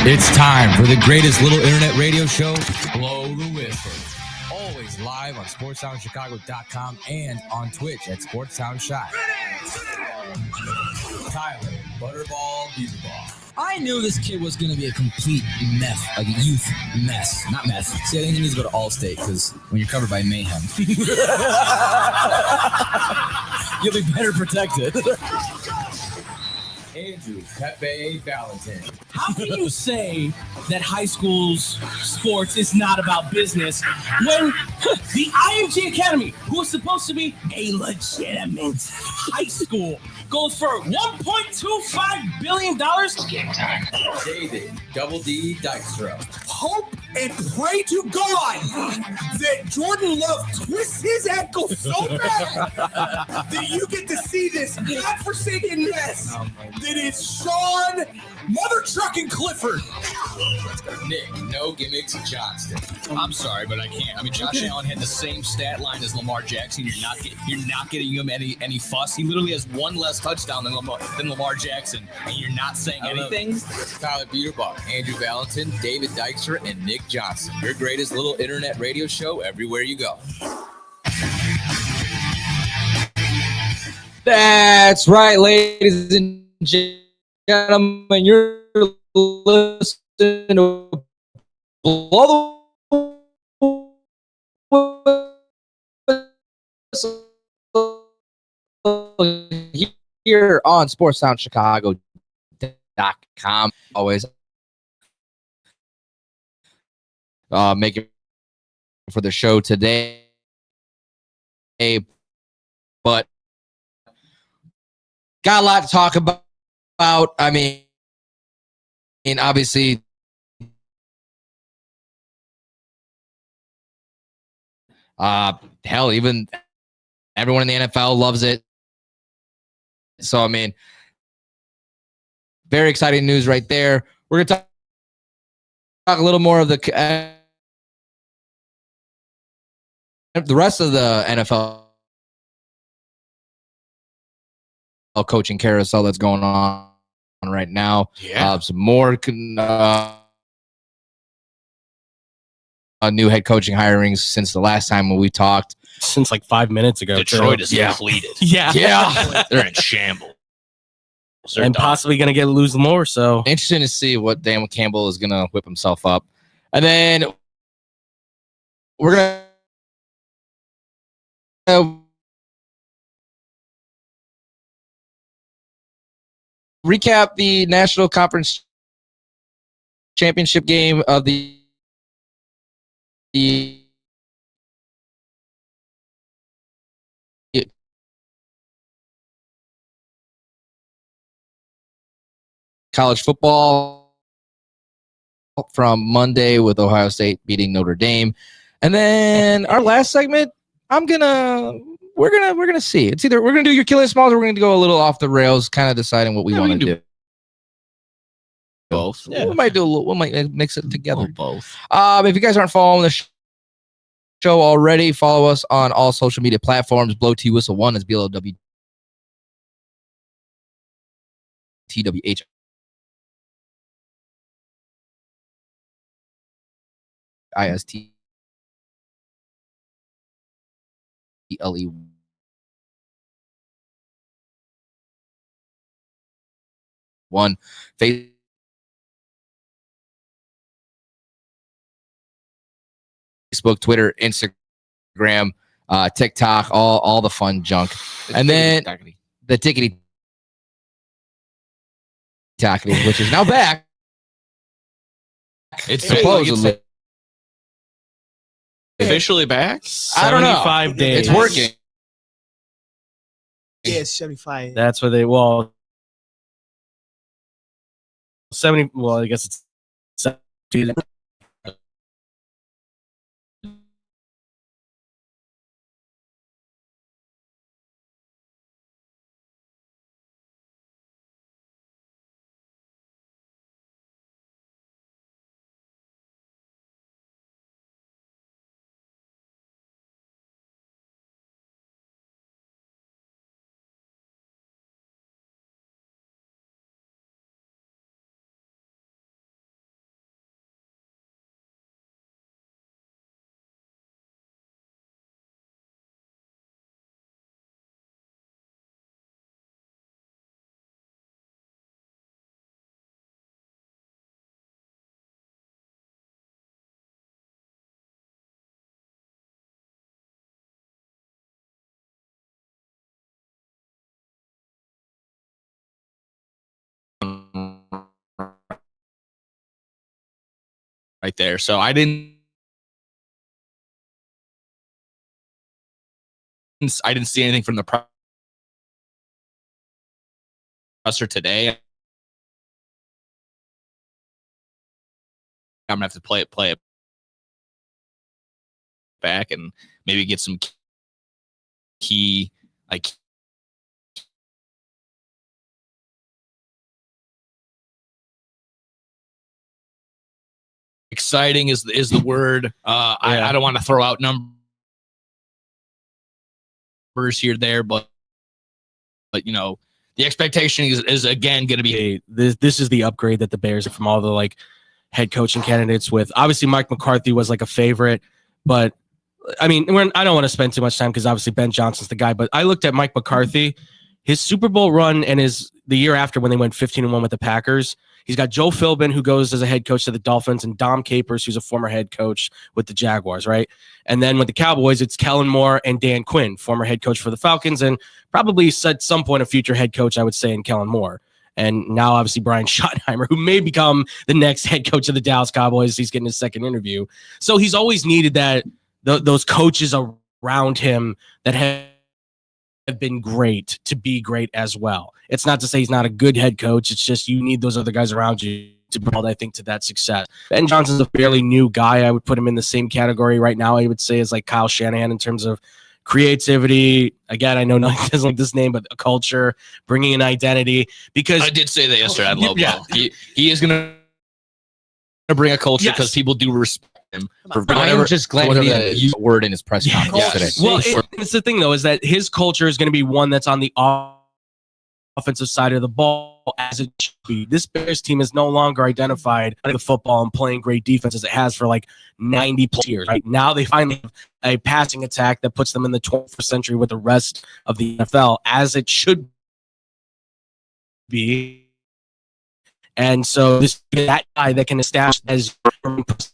It's time for the greatest little internet radio show, Blow the Whistle. Always live on SportsSoundChicago.com and on Twitch at SportsSoundShy. Tyler, Butterball, Beaverball. I knew this kid was going to be a complete meth, like a youth mess. Not meth. See, I think he needs to go to Allstate because when you're covered by mayhem, you'll be better protected. Andrew Pepe Valentin. How can you say that high school's sports is not about business when the IMG Academy, who is supposed to be a legitimate high school, goes for $1.25 billion? Game time. David Double D Dykstra. Hope and pray to God that Jordan Love twists his ankle so bad that you get to see this godforsaken mess that is Sean Mother Trucking Clifford. Nick No Gimmicks Johnston. I'm sorry, but I can't. I mean, Josh Allen had the same stat line as Lamar Jackson. You're not getting him any fuss. He literally has one less touchdown than Lamar Jackson, and you're not saying anything. Tyler Beaverball, Andrew Valentin, David Dykstra, and Nick Johnson. Your greatest little internet radio show everywhere you go. That's right, ladies and gentlemen. You're listening to Blow the Whistle here on SportsSoundChicago.com. Always making for the show today, but got a lot to talk about. I mean, obviously, hell, even everyone in the NFL loves it. So, I mean, very exciting news right there. We're going to talk a little more of the rest of the NFL coaching carousel that's going on right now. Yeah. Some more new head coaching hirings since the last time when we talked. Since like 5 minutes ago. Detroit is completed. Yeah. They're in shambles. And possibly going to lose more. So Interesting to see what Dan Campbell is going to whip himself up. And then we're going to recap the National Conference Championship game of the college football from Monday with Ohio State beating Notre Dame. And then our last segment, we're gonna see. It's either we're gonna do your killing smalls or we're gonna go a little off the rails, kind of deciding what we want to do. Both. Yeah. We might mix it together. Both. If you guys aren't following the show already, follow us on all social media platforms. Blow T Whistle 1 is BLOWTWH. ISTLE1. Facebook, Twitter, Instagram, TikTok, all the fun junk. And then the tickety tackety, which is now back. It's supposedly officially back. I don't know. 75 days. It's working. Yeah, it's 75. That's what 70. Well, I guess it's 70. right there. So I didn't see anything from the presser today. I'm gonna have to play it back and maybe get some key exciting is the word. I don't want to throw out numbers here there, but you know, the expectation is again going to be this is the upgrade that the Bears from all the like head coaching candidates with. Obviously, Mike McCarthy was like a favorite, but I mean, I don't want to spend too much time because obviously Ben Johnson's the guy. But I looked at Mike McCarthy, his Super Bowl run, and the year after when they went 15-1 with the Packers. He's got Joe Philbin, who goes as a head coach to the Dolphins, and Dom Capers, who's a former head coach with the Jaguars, right? And then with the Cowboys, it's Kellen Moore and Dan Quinn, former head coach for the Falcons, and probably at some point a future head coach, I would say, in Kellen Moore. And now, obviously, Brian Schottenheimer, who may become the next head coach of the Dallas Cowboys. He's getting his second interview. So he's always needed those coaches around him that have been great to be great as well. It's not to say he's not a good head coach. It's just you need those other guys around you to build, I think, to that success. Ben Johnson's a fairly new guy. I would put him in the same category right now, I would say, as like Kyle Shanahan in terms of creativity. Again, I know nothing doesn't like this name, but a culture, bringing an identity. Because I did say that yesterday. I love that. He is going to bring a culture because people do respect him. I'm just glad he didn't use a word in his press conference today. Well, it's the thing, though, is that his culture is going to be one that's on the offensive side of the ball as it should be. This Bears team is no longer identified with the football and playing great defense as it has for like 90 plus years. Right now, they finally have a passing attack that puts them in the 21st century with the rest of the NFL, as it should be. And so that guy that can establish as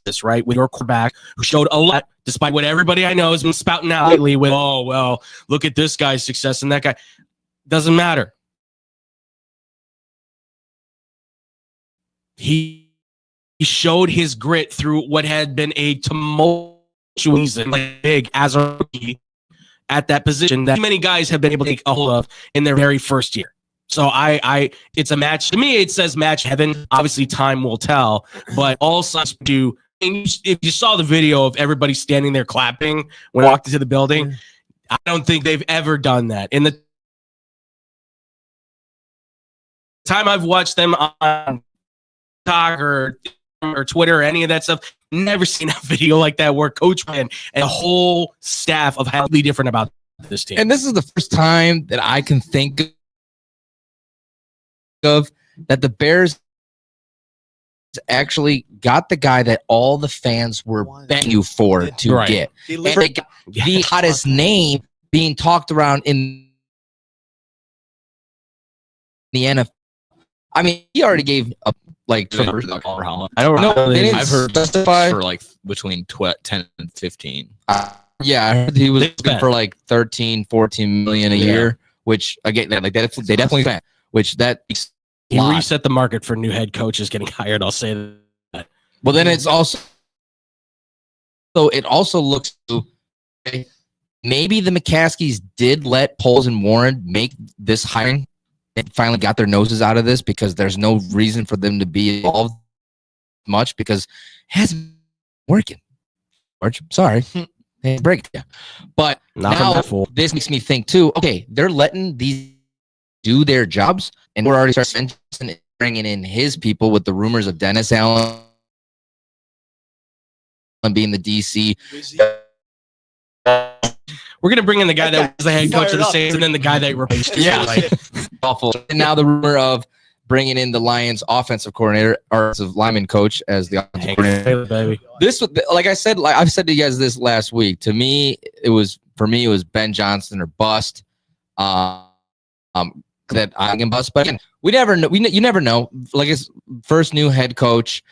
this, right, with your quarterback who showed a lot, despite what everybody I know has been spouting out lately with, oh, well, look at this guy's success and that guy. Doesn't matter. He showed his grit through what had been a tumultuous season, like big as a rookie at that position that many guys have been able to take a hold of in their very first year. So it's a match. To me, it says match heaven. Obviously, time will tell. But all signs do. If you saw the video of everybody standing there clapping when I walked into the building, I don't think they've ever done that. In the time I've watched them on TikTok or Twitter or any of that stuff, never seen a video like that where Coach Wynn and the whole staff of how different about this team. And this is the first time that I can think of that the Bears actually got the guy that all the fans were begging you for to get. And they got the hottest name being talked around in the NFL. I mean, he already gave up like I don't know. I've heard for like between 10 and 15. Yeah, I heard he was looking for like 13, 14 million a year, which again, like that, they definitely spent, which that he reset the market for new head coaches getting hired. I'll say that. Well, then it also looks to maybe the McCaskies did let Poles and Warren make this hiring. They finally got their noses out of this because there's no reason for them to be involved much because it hasn't been working. Sorry. Break it. But now this makes me think too, okay, they're letting these do their jobs, and we're already starting bringing in his people with the rumors of Dennis Allen being the DC. We're going to bring in the guy that was the head coach of the Saints and then the guy that replaced him. Yeah. Like, awful. And now the rumor of bringing in the Lions offensive coordinator or offensive lineman coach as the offensive coordinator. Baby. This, like I said, like I've said to you guys this last week, to me, it was Ben Johnson or bust. That I can bust. But again, we never know. You never know. Like his first new head coach.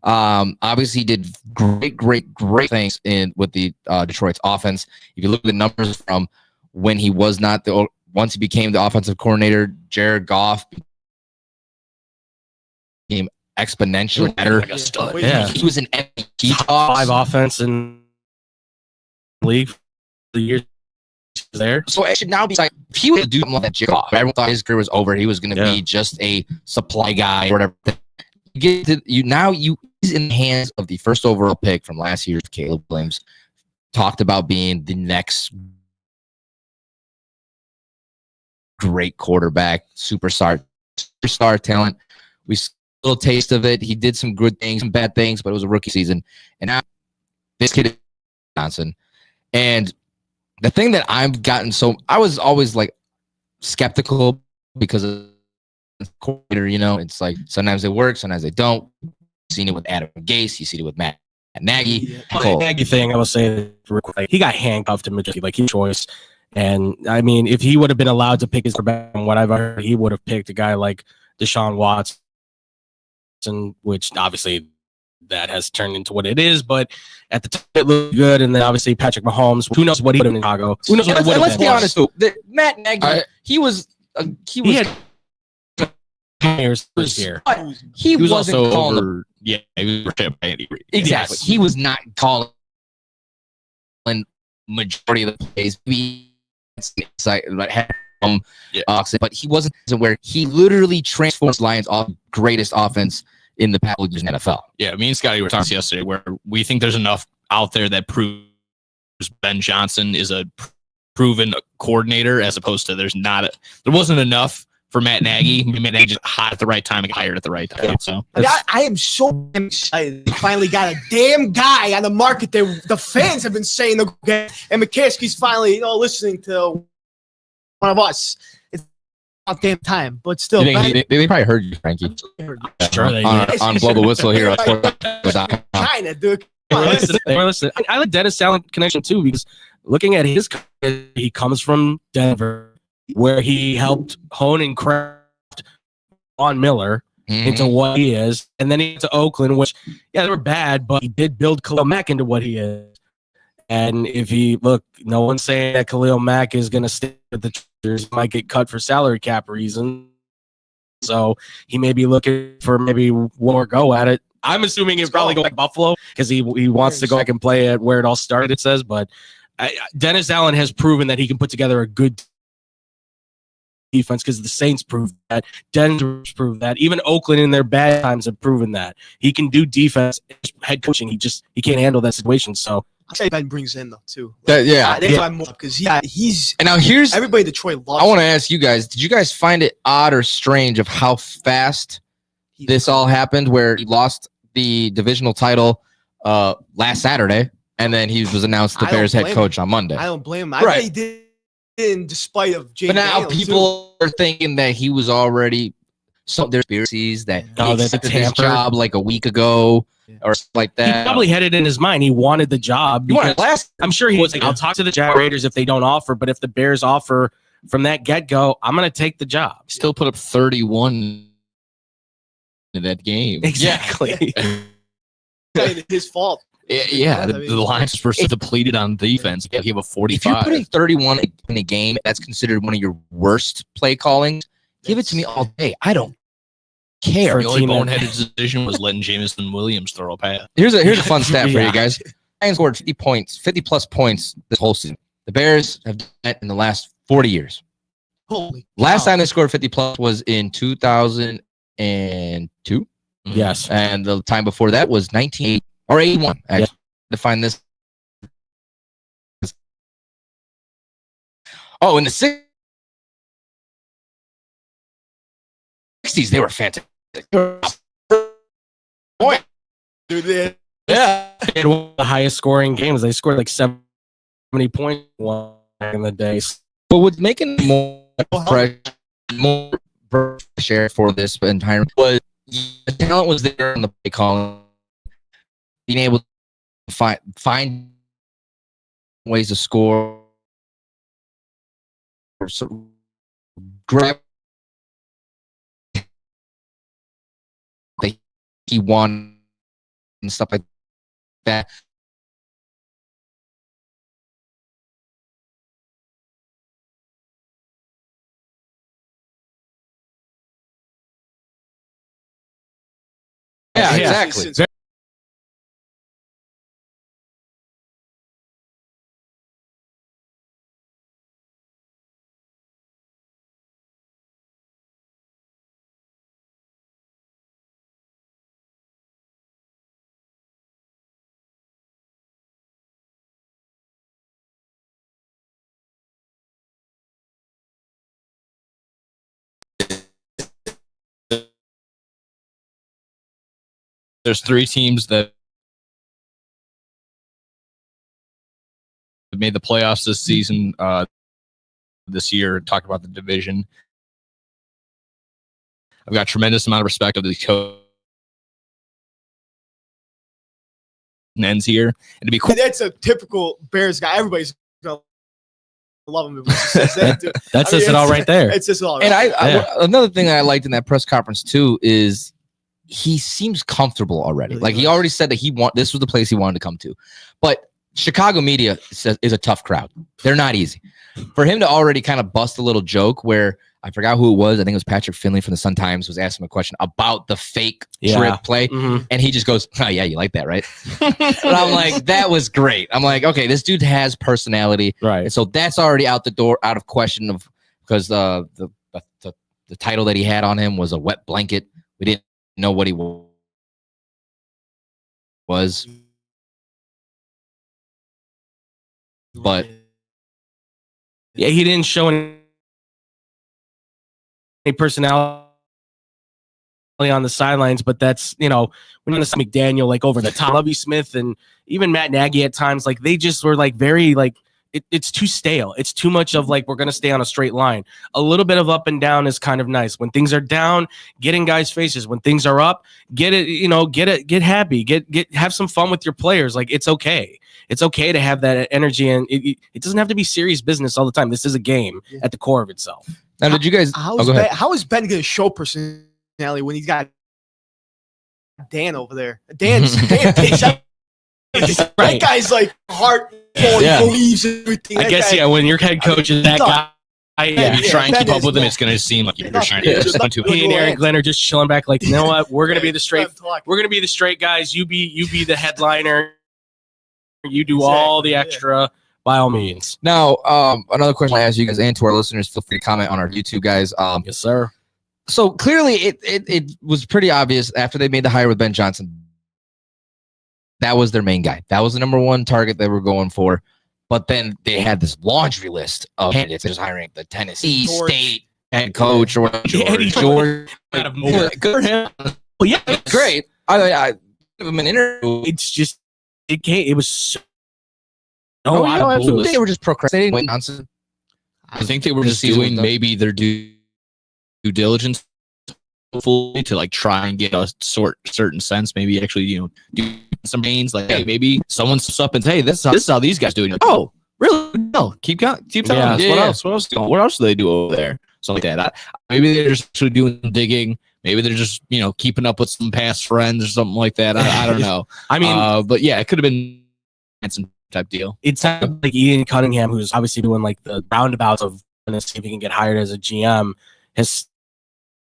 Obviously, he did great things with the Detroit's offense. If you look at the numbers from when he was not once he became the offensive coordinator, Jared Goff became exponentially better. Like a stud. Yeah. He was an MVP Top talks. 5 offense in the league for the years he was there. So it should now be like if he would do something like that Jake off. Everyone thought his career was over. He was going to be just a supply guy or whatever. He's in the hands of the first overall pick from last year's Caleb Williams. Talked about being the next great quarterback, superstar talent. We saw a little taste of it. He did some good things, some bad things, but it was a rookie season. And now this kid is Johnson. And the thing that I've gotten I was always like skeptical because of the coordinator, it's like sometimes they work, sometimes they don't. You've seen it with Adam Gase, you see it with Matt Nagy. The Nagy thing, I will say, he got handcuffed immediately, like his choice. And I mean, if he would have been allowed to pick his quarterback, from what I've heard, he would have picked a guy like Deshaun Watson, which obviously that has turned into what it is. But at the time, it looked good. And then obviously Patrick Mahomes, who knows what he would have been in Chicago? Who knows what he would have been? Let's be honest, though. Matt Nagy, he had years this year. He was wasn't also calling over. Yeah, he was by Andy Reid. Exactly. Yes. He was not calling majority of the plays. But he wasn't where he literally transforms Lions' greatest offense in the past years in NFL. Yeah, me and Scotty were talking yesterday where we think there's enough out there that proves Ben Johnson is a proven coordinator as opposed to there wasn't enough for Matt Nagy. Matt Nagy just hot at the right time and hired at the right time. So I am so excited. They finally got a damn guy on the market that the fans have been saying, okay, and McCaskey's finally, listening to one of us. It's about damn time, but still. They probably heard you, Frankie. Sure they did. On Blow the Whistle here. China, dude. Listen, I like Dennis Allen connection too because looking at his career, he comes from Denver, where he helped hone and craft Von Miller into what he is, and then he went to Oakland, which they were bad, but he did build Khalil Mack into what he is. And if no one's saying that Khalil Mack is going to stay with the Chargers, he might get cut for salary cap reasons. So he may be looking for maybe one more go at it. I'm assuming he'll probably go back to Buffalo because he wants to go back and play at where it all started, it says. But Dennis Allen has proven that he can put together a good defense because the Saints proved that. Denver's proved that. Even Oakland in their bad times have proven that. He can do defense. Head coaching, he can't handle that situation. So I'll say Ben brings in though too. That's why I'm more because he's. And now here's everybody in Detroit loves. I want to ask you guys: did you guys find it odd or strange of how fast this all happened? Where he lost the divisional title last Saturday, and then he was announced the Bears head coach on Monday. I don't blame him. I bet he did in despite of Jay. But now Daniels, people are thinking that he was already. So there's conspiracies that he accepted his job like a week ago or something like that. He probably had it in his mind. He wanted the job. I'm sure he was like, I'll talk to the Jaguars if they don't offer, but if the Bears offer from that get-go, I'm going to take the job. Still put up 31 in that game. Exactly. His fault. Yeah, the Lions were so depleted on defense. He have a 45. If you're putting 31 in a game, that's considered one of your worst play callings. Give it to me all day. I don't care. The only boneheaded decision was letting Jameson Williams throw a pass. Here's a fun stat for you guys. Lions scored 50 plus points this whole season. The Bears have done that in the last 40 years. Last time they scored 50 plus was in 2002. Yes. And the time before that was 1980 or 81. Actually, to find this. Oh, in the 60s, they were fantastic. Boy. Dude, yeah. They had one of the highest scoring games. They scored like 70 points back in the day. But what's making more share for this environment was the talent was there on the play calling, being able to find ways to score, grab he won and stuff like that. Yeah, Yeah. exactly. There's 3 teams that made the playoffs this season, this year. Talk about the division. I've got a tremendous amount of respect of these coaches and ends here. And to be cool, That's a typical Bears guy. Everybody's gonna love him. If he says that, dude. That says it all right there. It's just all right. And another thing that I liked in that press conference too is he seems comfortable already. Really Like he does. already said that this was the place he wanted to come to. But Chicago media is a tough crowd. They're not easy. For him to already kind of bust a little joke where I forgot who it was. I think it was Patrick Finley from the Sun-Times was asking him a question about the fake trick play. Mhm. And he just goes, oh, yeah, you like that, right? And I'm like, that was great. I'm like, okay, this dude has personality. Right. And so that's already out the door, out of question of because the title that he had on him was a wet blanket. We didn't know what he was. But Yeah, he didn't show any personality on the sidelines, but that's, when you're the McDaniel, like over the top, Lovie Smith and even Matt Nagy at times, like they just were like very like it's too stale. It's too much of like we're gonna stay on a straight line. A little bit of up and down is kind of nice. When things are down, get in guys' faces. When things are up, get it, get happy, have some fun with your players. Like it's okay. It's okay to have that energy, and it doesn't have to be serious business all the time. This is a game at the core of itself. now, did you guys? How go ahead. is Ben going to show personality when he's got Dan over there? Dan takes out. That guy's like heart. Yeah. He believes in everything. I That guess guy- when your head coach is that guy, if you try and Ben keep up is with him, not- it's going to seem like you're trying to Yeah. just to Yeah. he and Aaron Glenn are just chilling back, like, you know what? We're gonna be the straight. Let him talk. We're gonna be the straight guys. You be the headliner. You do all the extra by all means. Now, another question I ask you guys and to our listeners. Feel free to comment on our YouTube, guys. Yes, sir. So clearly, it was pretty obvious after they made the hire with Ben Johnson. That was their main guy. That was the number one target they were going for. But then they had this laundry list of candidates. They're just hiring the Tennessee George. State head coach or whatever. Eddie George. Out of nowhere. Good for him. Well, yeah, Great. I give him an interview. It's just it can't. It was so. Oh, out of absolutely. blue. They were just procrastinating. Wait, Johnson. I think they were The just season doing was done. maybe their due diligence to like try and get a certain sense, maybe actually do some gains, like hey, maybe someone steps up and say, hey, this is how these guys do it. You're like, oh, really? No, keep telling Yeah, us. yeah, What yeah. else? What else do they do over there? Something like that. Maybe they're just actually doing some digging. Maybe they're just keeping up with some past friends or something like that. I don't know. I mean, But yeah, it could have been some type deal. it sounds like Ian Cunningham, who's obviously doing like the roundabouts of trying to see if he can get hired as a GM, has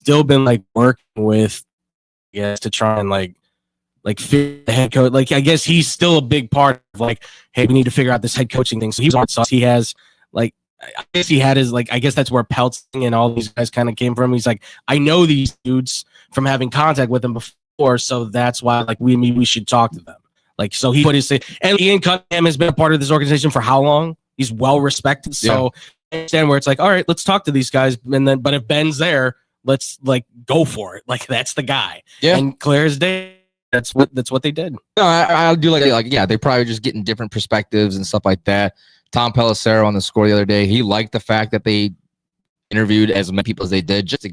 still been like working with, to try and like fit the head coach. Like I guess he's still a big part of like, hey, we need to figure out this head coaching thing. So he's on sauce. He has like, I guess he had his like, I guess that's where Peltzing and all these guys kind of came from. He's like, I know these dudes from having contact with them before, so that's why like we should talk to them. Like, so he put his, and Ian Cunningham has been a part of this organization for how long? He's well respected. So I understand where it's like, all right, let's talk to these guys. And then, but if Ben's there, let's like go for it. Like that's the guy. Yeah. And clear as day, that's what they did. No, I do like yeah, they probably just getting different perspectives and stuff like that. Tom Pelissero on the score the other day, he liked the fact that they interviewed as many people as they did. Just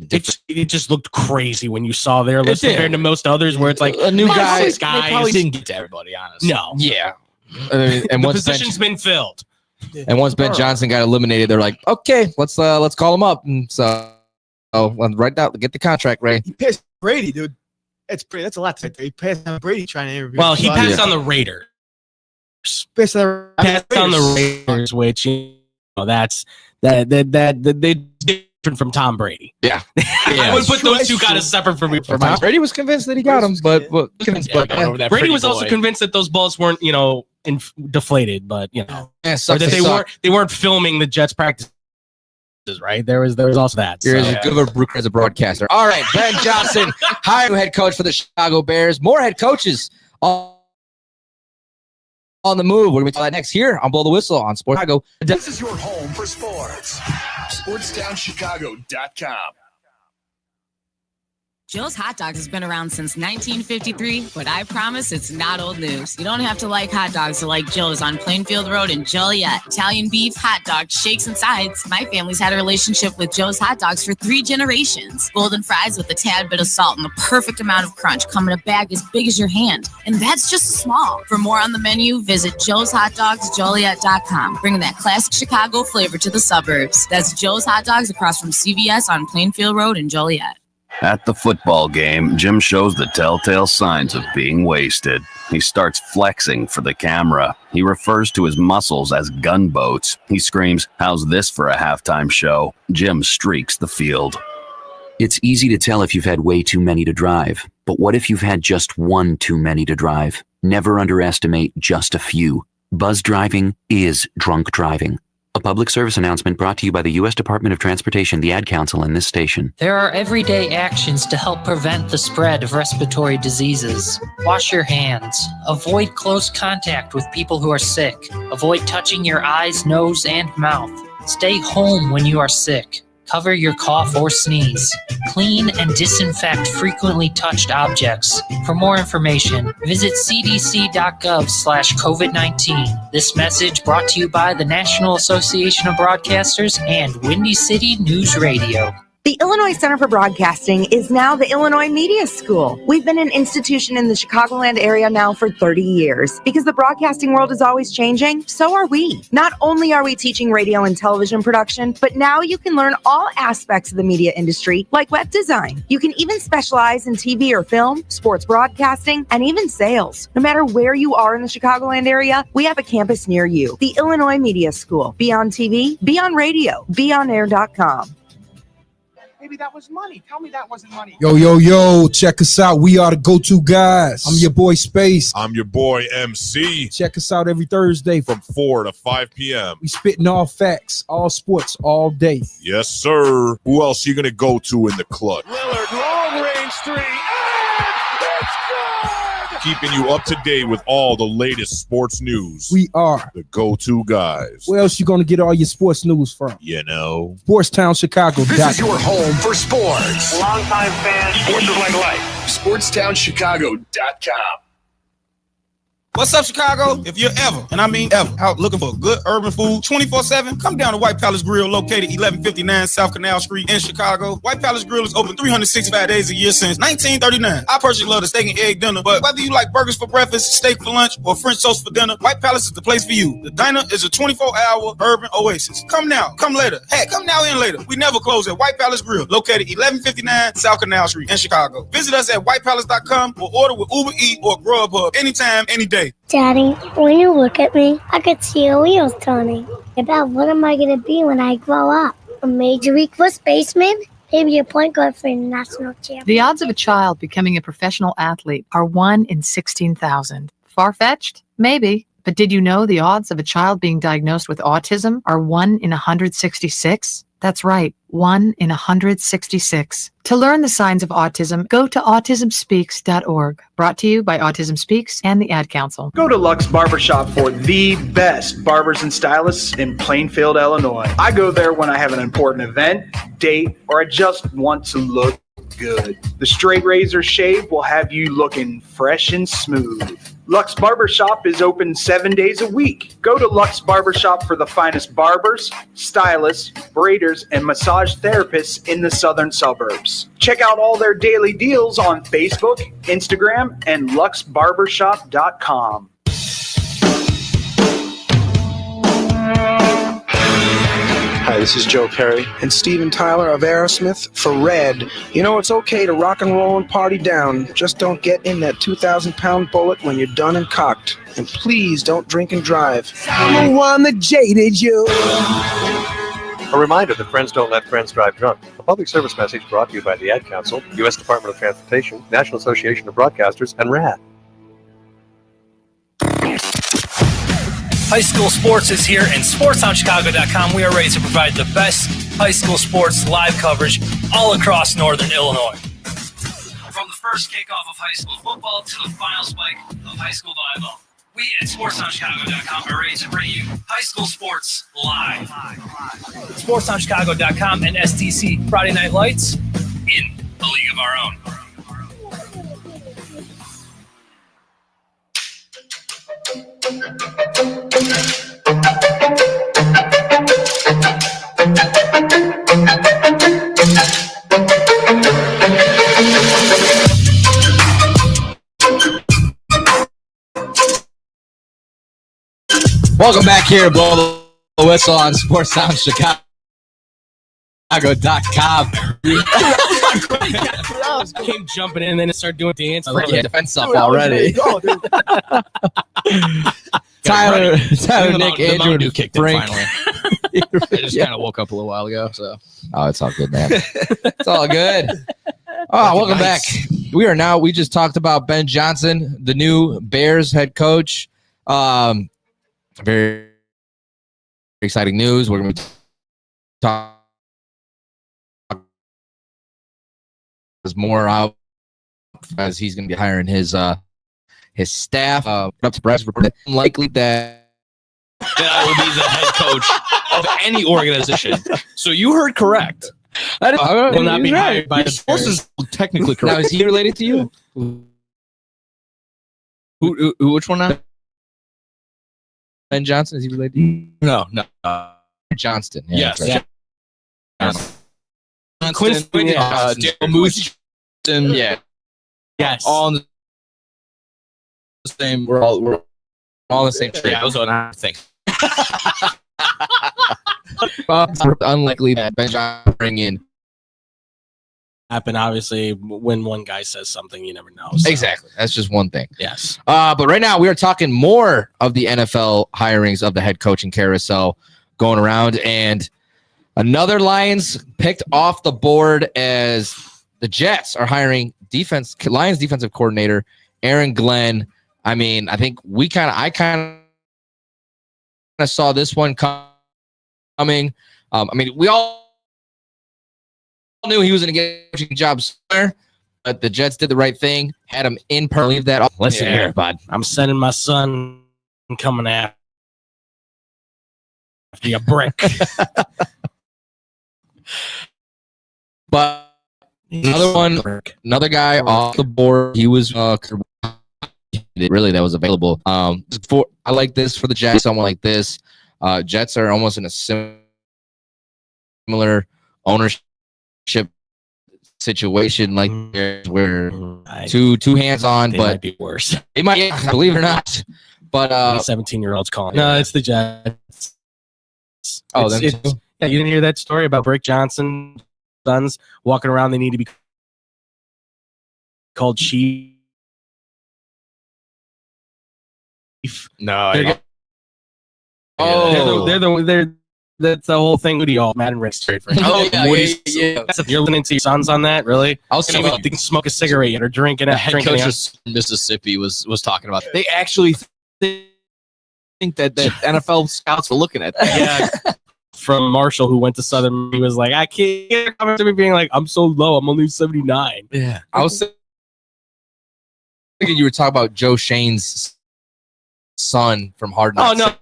It just looked crazy when you saw their list did. compared to most others where it's like a new guy. These guys They probably didn't get to everybody, honestly. No. Yeah. And The once position's been filled. Ben Johnson got eliminated, they're like, okay, let's call him up. And so right now, get the contract ready. He passed Brady, dude. That's Brady. That's a lot to say. He passed on Brady trying to interview. Well, he So, passed yeah. on the Raiders. Passed on Passed on the Raiders, which that's that they from Tom Brady. Yeah. I would put those two kind of separate from each other. Brady was convinced that he got him, but Brady was also convinced that those balls weren't, deflated, but or that they weren't filming the Jets practices, right? There was also that. You're as good of a broker as a broadcaster. All right, Ben Johnson, hired head coach for the Chicago Bears. More head coaches on the move. We're going to be talking about that next here on Blow the Whistle on Sports Chicago. This is your home for sports. SportsTownChicago.com. Joe's Hot Dogs has been around since 1953, but I promise it's not old news. You don't have to like hot dogs to like Joe's on Plainfield Road in Joliet. Italian beef, hot dogs, shakes, and sides. My family's had a relationship with Joe's Hot Dogs for 3 generations. Golden fries with a tad bit of salt and the perfect amount of crunch come in a bag as big as your hand. And that's just small. For more on the menu, visit joeshotdogsjoliet.com. Bringing that classic Chicago flavor to the suburbs. That's Joe's Hot Dogs across from CVS on Plainfield Road in Joliet. At the football game, Jim shows the telltale signs of being wasted. He starts flexing for the camera. He refers to his muscles as gunboats. He screams, "How's this for a halftime show?" Jim streaks the field. It's easy to tell if you've had way too many to drive. But what if you've had just one too many to drive? Never underestimate just a few. Buzz driving is drunk driving. A public service announcement brought to you by the U.S. Department of Transportation, the Ad Council, and this station. There are everyday actions to help prevent the spread of respiratory diseases. Wash your hands. Avoid close contact with people who are sick. Avoid touching your eyes, nose, and mouth. Stay home when you are sick. Cover your cough or sneeze. Clean and disinfect frequently touched objects. For more information, visit cdc.gov/COVID-19. This message brought to you by the National Association of Broadcasters and Windy City News Radio. The Illinois Center for Broadcasting is now the Illinois Media School. We've been an institution in the Chicagoland area now for 30 years. Because the broadcasting world is always changing, so are we. Not only are we teaching radio and television production, but now you can learn all aspects of the media industry, like web design. You can even specialize in TV or film, sports broadcasting, and even sales. No matter where you are in the Chicagoland area, we have a campus near you. The Illinois Media School. Be on TV, be on radio, beonair.com. Maybe that was money. Tell me that wasn't money. Yo, check us out. We are the go-to guys. I'm your boy Space. I'm your boy MC. Check us out every Thursday from 4 to 5 p.m. We spitting all facts, all sports, all day. Yes, sir. Who else you gonna go to in the clutch? Lillard, long range three. Keeping you up to date with all the latest sports news. We are the go-to guys. Where else you gonna get all your sports news from? SportsTownChicago. This is your home for sports. Longtime fan. Sports is like life. SportsTownChicago.com. What's up, Chicago? If you're ever, and I mean ever, out looking for good urban food 24/7, come down to White Palace Grill, located 1159 South Canal Street in Chicago. White Palace Grill is open 365 days a year since 1939. I personally love the steak and egg dinner, but whether you like burgers for breakfast, steak for lunch, or French toast for dinner, White Palace is the place for you. The diner is a 24-hour urban oasis. Come now, come later. Hey, come now and later. We never close at White Palace Grill, located 1159 South Canal Street in Chicago. Visit us at whitepalace.com or order with Uber Eats or Grubhub anytime, any day. Daddy, when you look at me, I could see your wheels turning. About what am I going to be when I grow up? A major league first baseman? Maybe a point guard for a national champion. The odds of a child becoming a professional athlete are 1 in 16,000. Far-fetched? Maybe. But did you know the odds of a child being diagnosed with autism are 1 in 166? That's right, 1 in 166. To learn the signs of autism, go to autismspeaks.org. Brought to you by Autism Speaks and the Ad Council. Go to Lux Barbershop for the best barbers and stylists in Plainfield, Illinois. I go there when I have an important event, date, or I just want to look good. The straight razor shave will have you looking fresh and smooth. Lux Barbershop is open 7 days a week. Go to Lux Barbershop for the finest barbers, stylists, braiders, and massage therapists in the southern suburbs. Check out all their daily deals on Facebook, Instagram, and luxbarbershop.com. Hi, this is Joe Perry and Steven Tyler of Aerosmith for Red. You know, it's okay to rock and roll and party down. Just don't get in that 2,000-pound bullet when you're done and cocked. And please don't drink and drive. I'm the one that jaded you. A reminder that friends don't let friends drive drunk. A public service message brought to you by the Ad Council, U.S. Department of Transportation, National Association of Broadcasters, and RAD. High school sports is here, and SportsTownChicago.com, we are ready to provide the best high school sports live coverage all across Northern Illinois. From the first kickoff of high school football to the final spike of high school volleyball, we at SportsTownChicago.com are ready to bring you high school sports live. SportsTownChicago.com and STC Friday Night Lights in a league of our own. Welcome back here, Blow the Whistle on SportsTownChicago.com. Came jumping in and then it started doing dance. I like your defense up already. Tyler, Nick, Andrew, Andrew kicked it Frank. finally. I just kind of woke up a little while ago, so. Oh, it's all good, man. It's all good. Oh, welcome back. We just talked about Ben Johnson, the new Bears head coach. Very exciting news. We're going to be talking more out as he's going to be hiring his staff. Up to Brad's report. Unlikely that I will be the head coach of any organization. So you heard correct. That will not be hired by the sources. Technically correct. Now, is he related to you? Who which one now? Ben Johnson, is he related to you? No. Johnston. Yes. Right. Quincy, Moose, yeah. Yes. All in the same. We're all on the same tree. Yeah, I was on that thing. Unlikely that Ben Johnson bring in. Happen, obviously, when one guy says something, you never know. So. Exactly. That's just one thing. Yes. But right now, we are talking more of the NFL hirings of the head coaching carousel going around. And another Lions picked off the board as the Jets are hiring Lions defensive coordinator Aaron Glenn. I mean, I think I kind of saw this one coming. I mean, we all knew he was going to get a coaching job somewhere, but the Jets did the right thing, had him in per leave that. Listen here, bud. I'm sending my son coming after you a brick. But another guy off the board. He was really that was available. I like this for the Jets. Someone like this. Jets are almost in a similar ownership situation, like where two hands on, but might be worse. It might, believe it or not. But 17-year-olds calling. No, it's the Jets. Oh, yeah, you didn't hear that story about Brick Johnson sons walking around? They need to be called chief. No, they're that's the whole thing. Woody all Madden Rick straight for him. Oh yeah. You're listening to your sons on that, really? I was even they can smoke a cigarette yet or drink The head coach of Mississippi was talking about. They actually think that NFL scouts are looking at that. Yeah. From Marshall, who went to Southern, he was like, I can't come to me being like, I'm so low, I'm only 79. Yeah. I was thinking you were talking about Joe Shane's son from Hard Knocks. Oh no.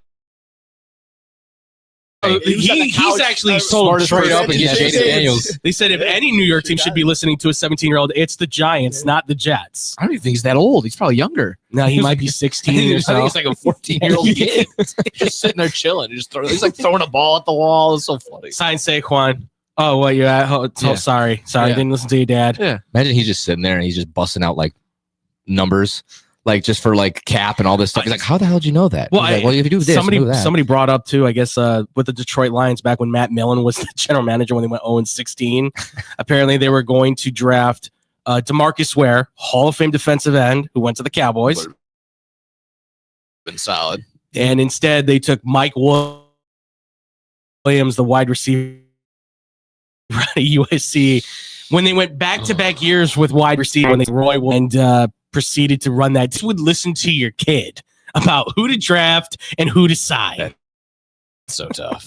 He's actually sold straight up and get Jaden Daniels. They said if any New York team should be listening to a 17-year-old, it's the Giants, not the Jets. I don't even think he's that old. He's probably younger. No, he might be 16 or so. I think he's like a 14-year-old kid. Just sitting there chilling. He's like throwing a ball at the wall. It's so funny. Sign Saquon. Oh, what you at? Oh, sorry. Yeah. Didn't listen to your dad. Yeah. Imagine he's just sitting there and he's just busting out like numbers. Like just for like cap and all this stuff. He's like, how the hell did you know that? Well, like, if you do this, do that. somebody brought up too, I guess, with the Detroit Lions back when Matt Millen was the general manager when they went 0-16. Apparently, they were going to draft DeMarcus Ware, Hall of Fame defensive end, who went to the Cowboys. Been solid. And instead, they took Mike Williams Williams, the wide receiver at USC, when they went back-to-back years with wide receiver, when they Roy and proceeded to run that, would listen to your kid about who to draft and who to sign. That's so tough.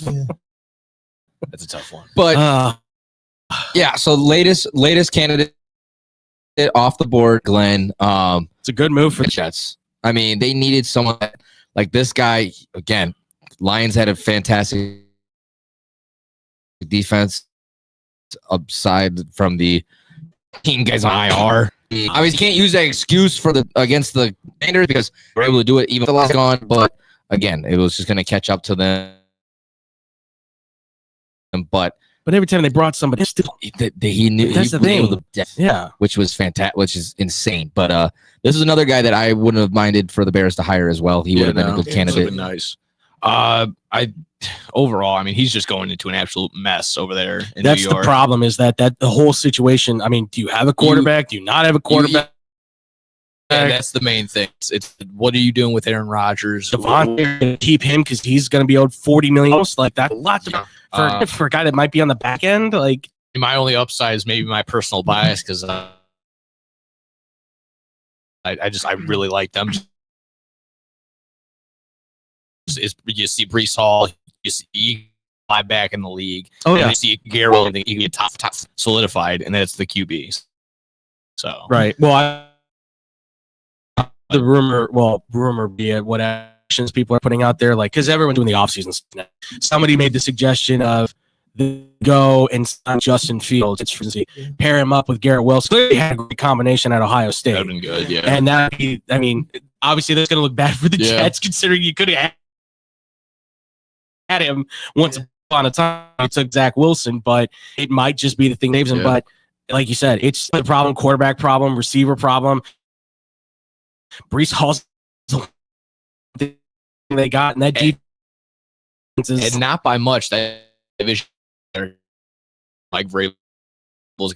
That's a tough one. But yeah, so latest candidate off the board, Glenn. It's a good move for the Jets. I mean, they needed someone like this guy. Again, Lions had a fantastic defense aside from the team guys on IR. Obviously, can't use that excuse for against the Commanders because we're able to do it even with the last gone. But again, it was just going to catch up to them. But every time they brought somebody, he knew that's the thing. Yeah, which was fantastic, which is insane. But this is another guy that I wouldn't have minded for the Bears to hire as well. He would have been a good candidate. Nice. Overall, I mean, he's just going into an absolute mess over there in That's New York. The problem is that the whole situation. I mean, do you have a quarterback? Do you not have a quarterback? Yeah, that's the main thing. It's what are you doing with Aaron Rodgers? Devontae, keep him because he's going to be owed $40 million. Like that's a lot for a guy that might be on the back end. Like my only upside is maybe my personal bias because I really like them. You see Breece Hall, you see fly back in the league. Oh yeah, you see Garrett, and you get top solidified, and that's the QB. So right. Well, the rumor be it what actions people are putting out there, like because everyone's doing the offseason. Somebody made the suggestion of go and sign Justin Fields. It's pair him up with Garrett Wilson. They had a great combination at Ohio State. That'd been good, yeah. And that, I mean, obviously that's going to look bad for the Jets considering you could have had him once upon a time. It took Zach Wilson, but it might just be the thing saves him. But like you said, it's the problem: quarterback problem, receiver problem. Breece Hall's they got, and that defense is and not by much. That division, Mike Vrabel is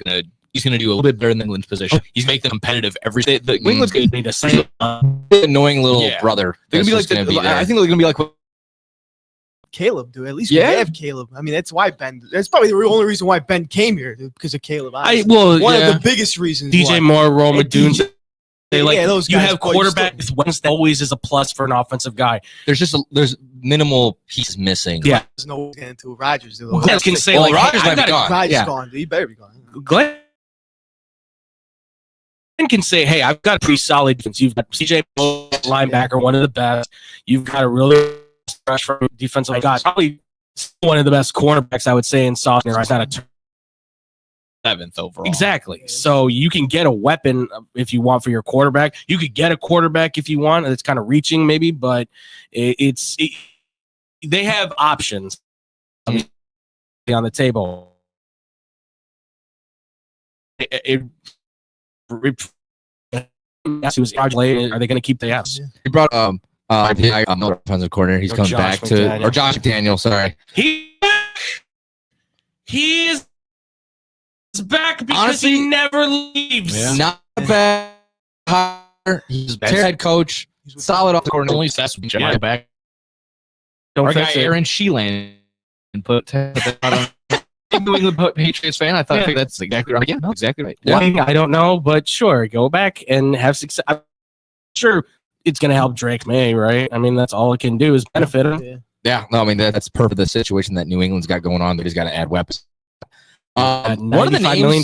he's gonna do a little bit better than England's position. He's making them competitive every day. The England's gonna be the same annoying little brother. They're gonna be like I think they're gonna be like Caleb, dude. At least we have Caleb. I mean, that's why Ben. That's probably the only reason why Ben came here, dude, because of Caleb. One of the biggest reasons. DJ Moore, Roma Dunes. Those you guys, have quarterbacks. Wednesday always is a plus for an offensive guy. There's minimal pieces missing. Yeah, there's no way into Rodgers. Well, Glenn can say Rodgers might be gone. Rodgers gone. Dude. He better be gone. Glenn can say, "Hey, I've got a pretty solid defense. You've got CJ linebacker, one of the best. You've got a really fresh defensive guy, probably one of the best cornerbacks I would say in Sauce. It's not a 7th overall. Exactly. So you can get a weapon if you want for your quarterback. You could get a quarterback if you want. It's kind of reaching maybe, but they have options on the table. Are they going to keep the ass? He brought offensive coordinator. He's coming back to Josh McDaniel. Sorry, he is back because honestly, he never leaves. Yeah. Not bad hire. He's a head coach. Solid off the coordinator. Only that's back. Don't Our guy fix it. Aaron Sheelan put New England Patriots fan. I thought that's exactly right. Yeah, no, exactly right. Yeah. I don't know, but sure, go back and have success. I'm sure it's going to help Drake May, right? I mean, that's all it can do is benefit him. Yeah, no, I mean that's perfect. The situation that New England's got going on, but he's got to add weapons. One of the names, $95 million.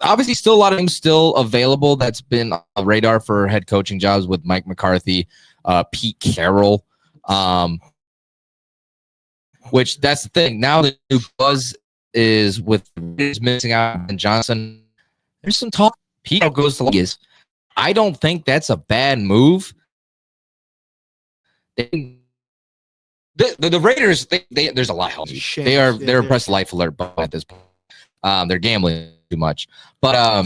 Obviously, still a lot of names still available. That's been on the radar for head coaching jobs with Mike McCarthy, Pete Carroll. Which that's the thing. Now the new buzz is with missing out on Johnson. There's some talk. Pete Carroll goes to Vegas. I don't think that's a bad move. The Raiders, there's a lot. They're a press life alert at this point. They're gambling too much. But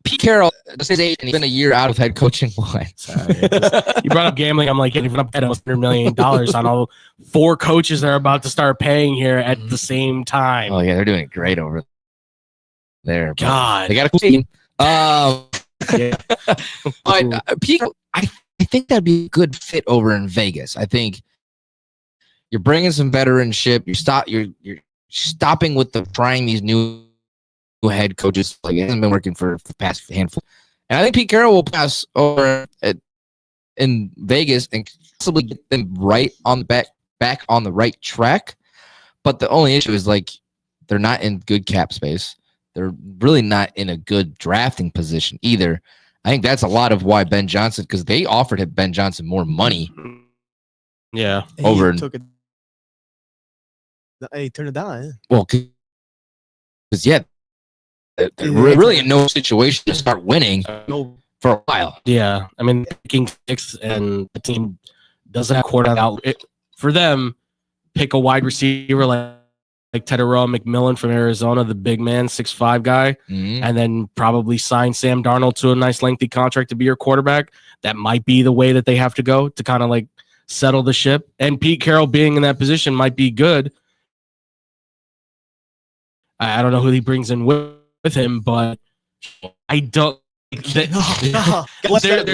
Pete Carroll, this is his age, and he's been a year out of head coaching. Sorry, you brought up gambling. I'm like, if I'm betting $100 million on all 4 coaches they're about to start paying here at the same time. Oh yeah, they're doing great over there. God, they got a cool team. But Pete, I think that'd be a good fit over in Vegas. I think You're bringing some veteranship. You're stopping with the trying these new head coaches. Like it hasn't been working for the past handful. And I think Pete Carroll will pass over in Vegas and possibly get them right on the back on the right track. But the only issue is like they're not in good cap space. They're really not in a good drafting position either. I think that's a lot of why Ben Johnson, because they offered Ben Johnson more money. Yeah, over. Took it. He turned it down. Yeah. Well, because they're really in no situation to start winning for a while. Yeah, I mean, picking sixth and the team doesn't have quarterback out. For them, pick a wide receiver like Tedero McMillan from Arizona, the big man, 6'5" guy, and then probably sign Sam Darnold to a nice lengthy contract to be your quarterback. That might be the way that they have to go to kind of like settle the ship. And Pete Carroll being in that position might be good. I don't know who he brings in with him, but I don't. They're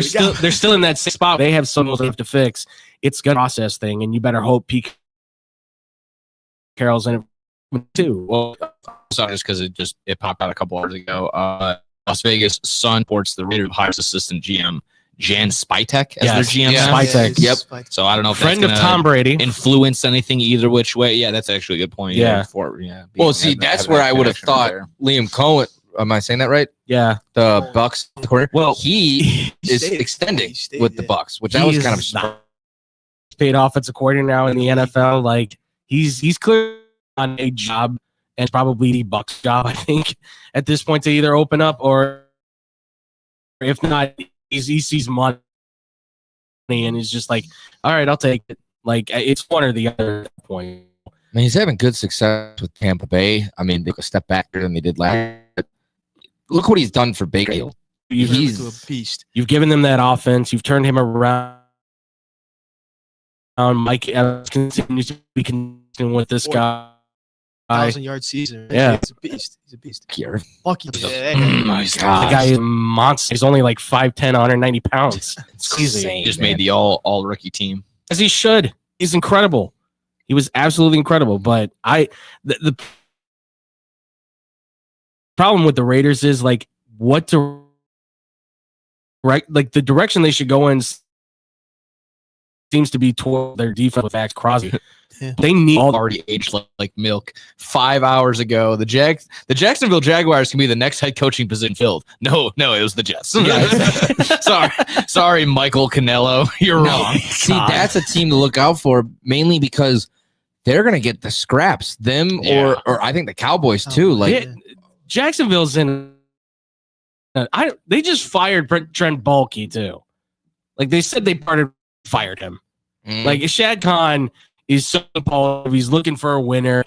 still in that same spot. They have someone they have to fix. It's a process thing, and you better hope Pete Carroll's in it too. Well, so just because it popped out a couple hours ago. Las Vegas Sun reports the Raiders hires assistant GM Jan Spytek as their GM. Spytek. Yep. So I don't know if Friend that's of Tom Brady. influence anything either which way. Yeah, that's actually a good point. Yeah. Well, see, that's where I would have thought Liam Cohen. Am I saying that right? Yeah. The Bucks quarter. Well, he is extending with the Bucks, which I was kind of paid offensive coordinator now in the NFL. Like he's clearly on a job, and it's probably the Bucks job, I think, at this point to either open up or if not, he sees money and he's just like, all right, I'll take it. Like it's one or the other at that point. I mean, he's having good success with Tampa Bay. I mean, they took a step back than they did last. Look what he's done for Baker. He's a beast. You've given them that offense. You've turned him around. Mike Evans continues to be consistent with this guy. 1,000-yard season. Yeah. He's a beast. He's a beast. Fucking my God. The guy is a monster. He's only like 5'10", 190 pounds. It's crazy. Just made the all rookie team. As he should. He's incredible. He was absolutely incredible. But the problem with the Raiders is like the direction they should go in seems to be toward their defense with Max Crosby. Yeah. They need already aged like milk. 5 hours ago, the Jacksonville Jaguars can be the next head coaching position filled. No, it was the Jets. Sorry, Michael Canelo, you're wrong. See, that's a team to look out for, mainly because they're gonna get the scraps. Them or I think the Cowboys too. Like Jacksonville's in. They just fired Trent Baalke too. Like they said, fired him. Like Shad Khan is so appalled. He's looking for a winner.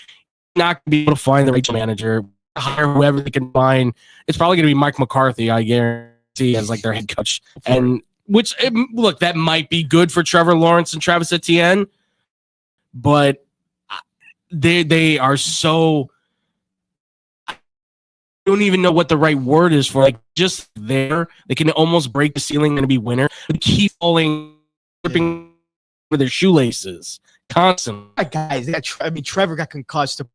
Not going to be able to find the right manager. Hire whoever they can find. It's probably going to be Mike McCarthy, I guarantee, as like their head coach. And look, that might be good for Trevor Lawrence and Travis Etienne, but they are so. I don't even know what the right word is for. Like just there, they can almost break the ceiling and be winner. But keep falling, tripping with their shoelaces. Constantly. Guys, Trevor got concussed. The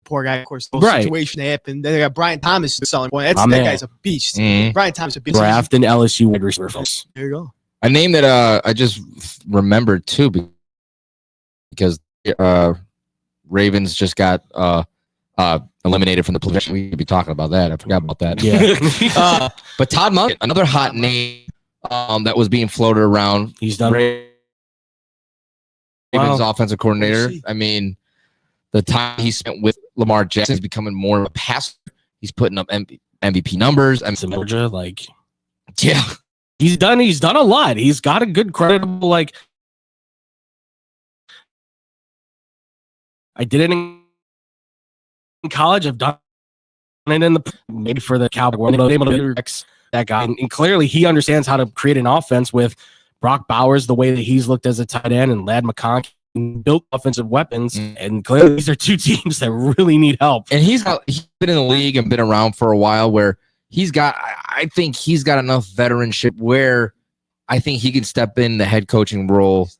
poor guy, of course. The Right. situation happened. They got Brian Thomas selling point. That guy's a beast. Brian Thomas is a beast. Draft an LSU wide receiver. There you go. a name that I just remembered too, because Ravens just got eliminated from the playoffs. We could be talking about that. I forgot about that. Yeah. But Todd Monken, another hot name that was being floated around. He's done. Ravens offensive coordinator. I mean, the time he spent with Lamar Jackson is becoming more of a passer. He's putting up MVP numbers. I mean, Georgia, like, yeah, he's done a lot. He's got a good credible, like, I did it in college. I've done it in maybe for the Cowboys. That guy, and clearly he understands how to create an offense with Brock Bowers, the way that he's looked as a tight end, and Ladd McConkey built offensive weapons. And clearly these are two teams that really need help. And he's been in the league and been around for a while, where I think he's got enough veteranship where I think he can step in the head coaching role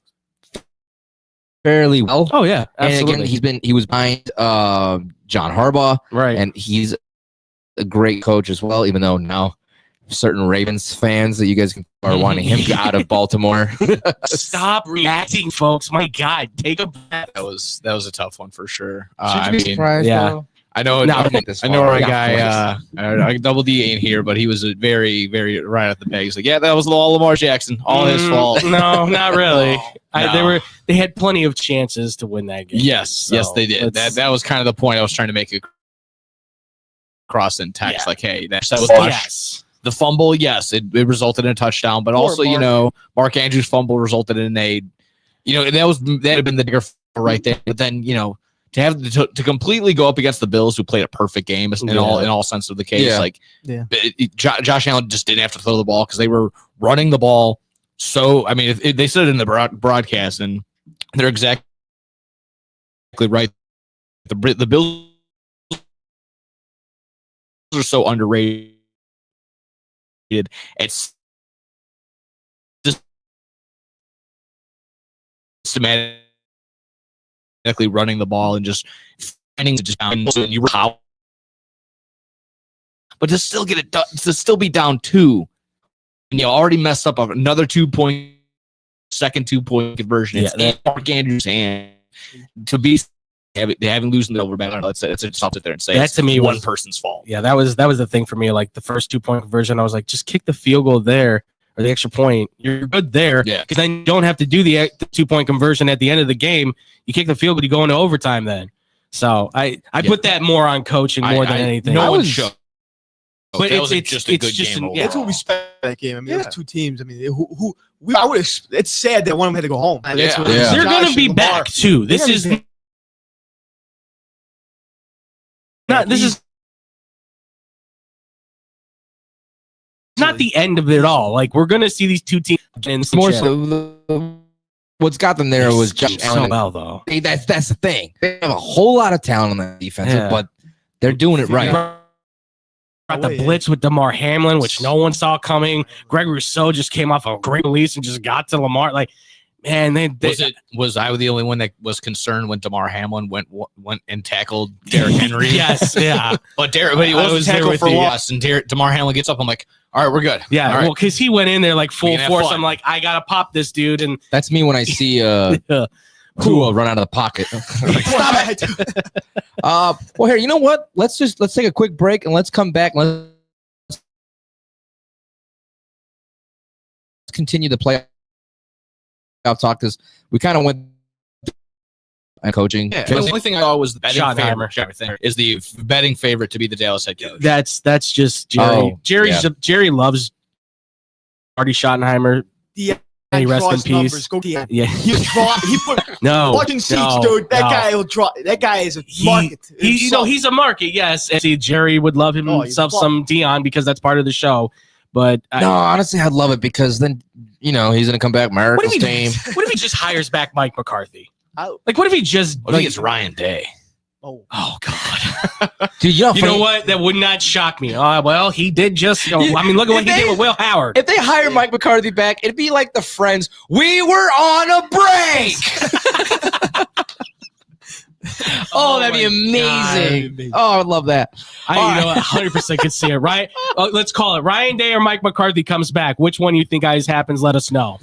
fairly well. Oh yeah, absolutely. And again, he was behind John Harbaugh, right? And he's a great coach as well. Even though now certain Ravens fans that you guys are wanting him out of Baltimore. Stop reacting, folks. My God, take a breath. That was a tough one for sure. Should you be surprised? yeah. Though? I know. No, I know our guy. Double D ain't here, but he was a very, very right at the peg. He's like, yeah, that was all Lamar Jackson, all his fault. No, not really. No. They had plenty of chances to win that game. Yes, yes, they did. That was kind of the point I was trying to make across in text. Yeah. Like, hey, that was yes. The fumble, yes, it resulted in a touchdown, but also, Mark Andrews' fumble resulted in a, that had been the bigger right there. But then, to have to completely go up against the Bills, who played a perfect game in all sense of the case, Josh Allen just didn't have to throw the ball because they were running the ball. So, I mean, they said it in the broadcast, and they're exactly right. The Bills are so underrated. It's systematically running the ball and just finding just down. You were how, but to still get it done, to still be down 2, and you already messed up another 2-point, second 2-point conversion. It's in Mark Andrews' hand to be. They haven't losing the over back. Let's just sit there and say that to me one was person's fault. Yeah, that was the thing for me. Like the first 2-point conversion, I was like, just kick the field goal there or the extra point. You're good there. Yeah, because then you don't have to do the 2-point conversion at the end of the game. You kick the field goal, you go into overtime then. So I put that more on coaching more than anything. No one should. But it's just a good game. That's what we spent that game. I mean, those two teams. I mean, I would. It's sad that one of them had to go home. They're going to be back too. This is not. This is not the end of it all. Like we're going to see these two teams in more so. What's got them there was Josh Allen. So well, though. That's the thing. They have a whole lot of talent on the defense, but they're doing it right. Got the blitz with DeMar Hamlin, which no one saw coming. Greg Rousseau just came off a great release and just got to Lamar. Like, man, was I the only one that was concerned when DeMar Hamlin went and tackled Derrick Henry? Yes, yeah. But he was tackled for loss, and DeMar Hamlin gets up. I'm like, all right, we're good. Yeah, all right. well, because he went in there like full force. I'm like, I gotta pop this dude, and that's me when I see Tua run out of the pocket. Stop it. Well, here, you know what? Let's take a quick break and let's come back. Let's continue the playoff talk because we kind of went and coaching. Yeah, the only thing I thought was the betting favorite is the betting favorite to be the Dallas head coach. That's just Jerry. Jerry loves Marty Schottenheimer. Yeah. May he rest in peace. Yeah, he put watching seats, dude. That guy will draw. That guy is a market. He's a market. Yes, and see, Jerry would love himself some Dion because that's part of the show. But honestly, I'd love it because then he's gonna come back. Miracle's team. What if he just hires back Mike McCarthy? Like, what if he just? What if he gets Ryan Day? Oh God, dude! You know what? That would not shock me. Well, he did just. I mean, look at what he did with Will Howard. If they hire Mike McCarthy back, it'd be like the Friends. We were on a break. That'd be amazing. God. Oh, I would love that. I 100% could see it. Right? Let's call it Ryan Day or Mike McCarthy comes back. Which one you think guys happens? Let us know.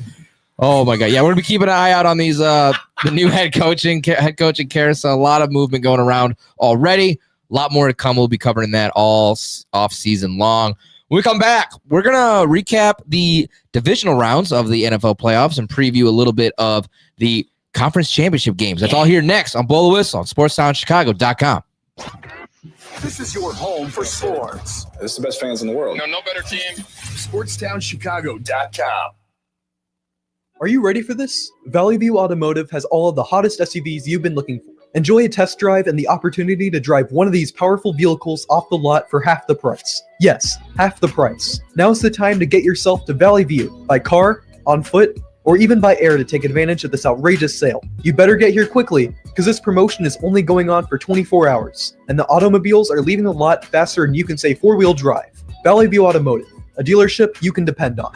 Oh my God! Yeah, we're gonna be keeping an eye out on these the new head coaching carousel. A lot of movement going around already. A lot more to come. We'll be covering that all off season long. When we come back, we're gonna recap the divisional rounds of the NFL playoffs and preview a little bit of the conference championship games. That's all here next on Blow the Whistle on SportsTownChicago.com. This is your home for sports. This is the best fans in the world. No better team. SportsTownChicago.com. Are you ready for this? Valley View Automotive has all of the hottest SUVs you've been looking for. Enjoy a test drive and the opportunity to drive one of these powerful vehicles off the lot for half the price. Yes, half the price. Now's the time to get yourself to Valley View by car, on foot, or even by air to take advantage of this outrageous sale. You better get here quickly, because this promotion is only going on for 24 hours, and the automobiles are leaving the lot faster than you can say four-wheel drive. Valley View Automotive, a dealership you can depend on.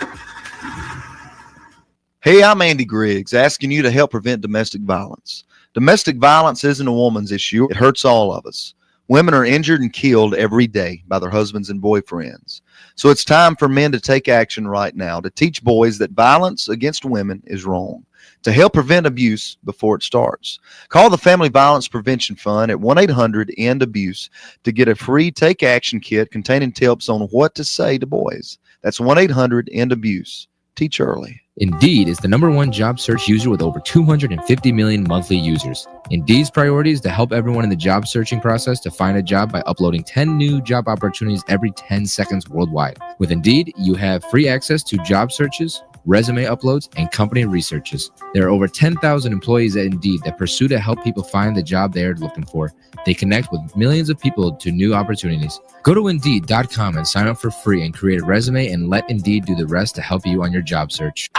Hey, I'm Andy Griggs, asking you to help prevent domestic violence. Domestic violence isn't a woman's issue. It hurts all of us. Women are injured and killed every day by their husbands and boyfriends. So it's time for men to take action right now to teach boys that violence against women is wrong, to help prevent abuse before it starts. Call the Family Violence Prevention Fund at 1-800-END-ABUSE to get a free Take Action kit containing tips on what to say to boys. That's 1-800-END-ABUSE. Teach early. Indeed is the #1 job search user with over 250 million monthly users. Indeed's priority is to help everyone in the job searching process to find a job by uploading 10 new job opportunities every 10 seconds worldwide. With Indeed, you have free access to job searches, resume uploads, and company researches. There are over 10,000 employees at Indeed that pursue to help people find the job they are looking for. They connect with millions of people to new opportunities. Go to Indeed.com and sign up for free and create a resume and let Indeed do the rest to help you on your job search.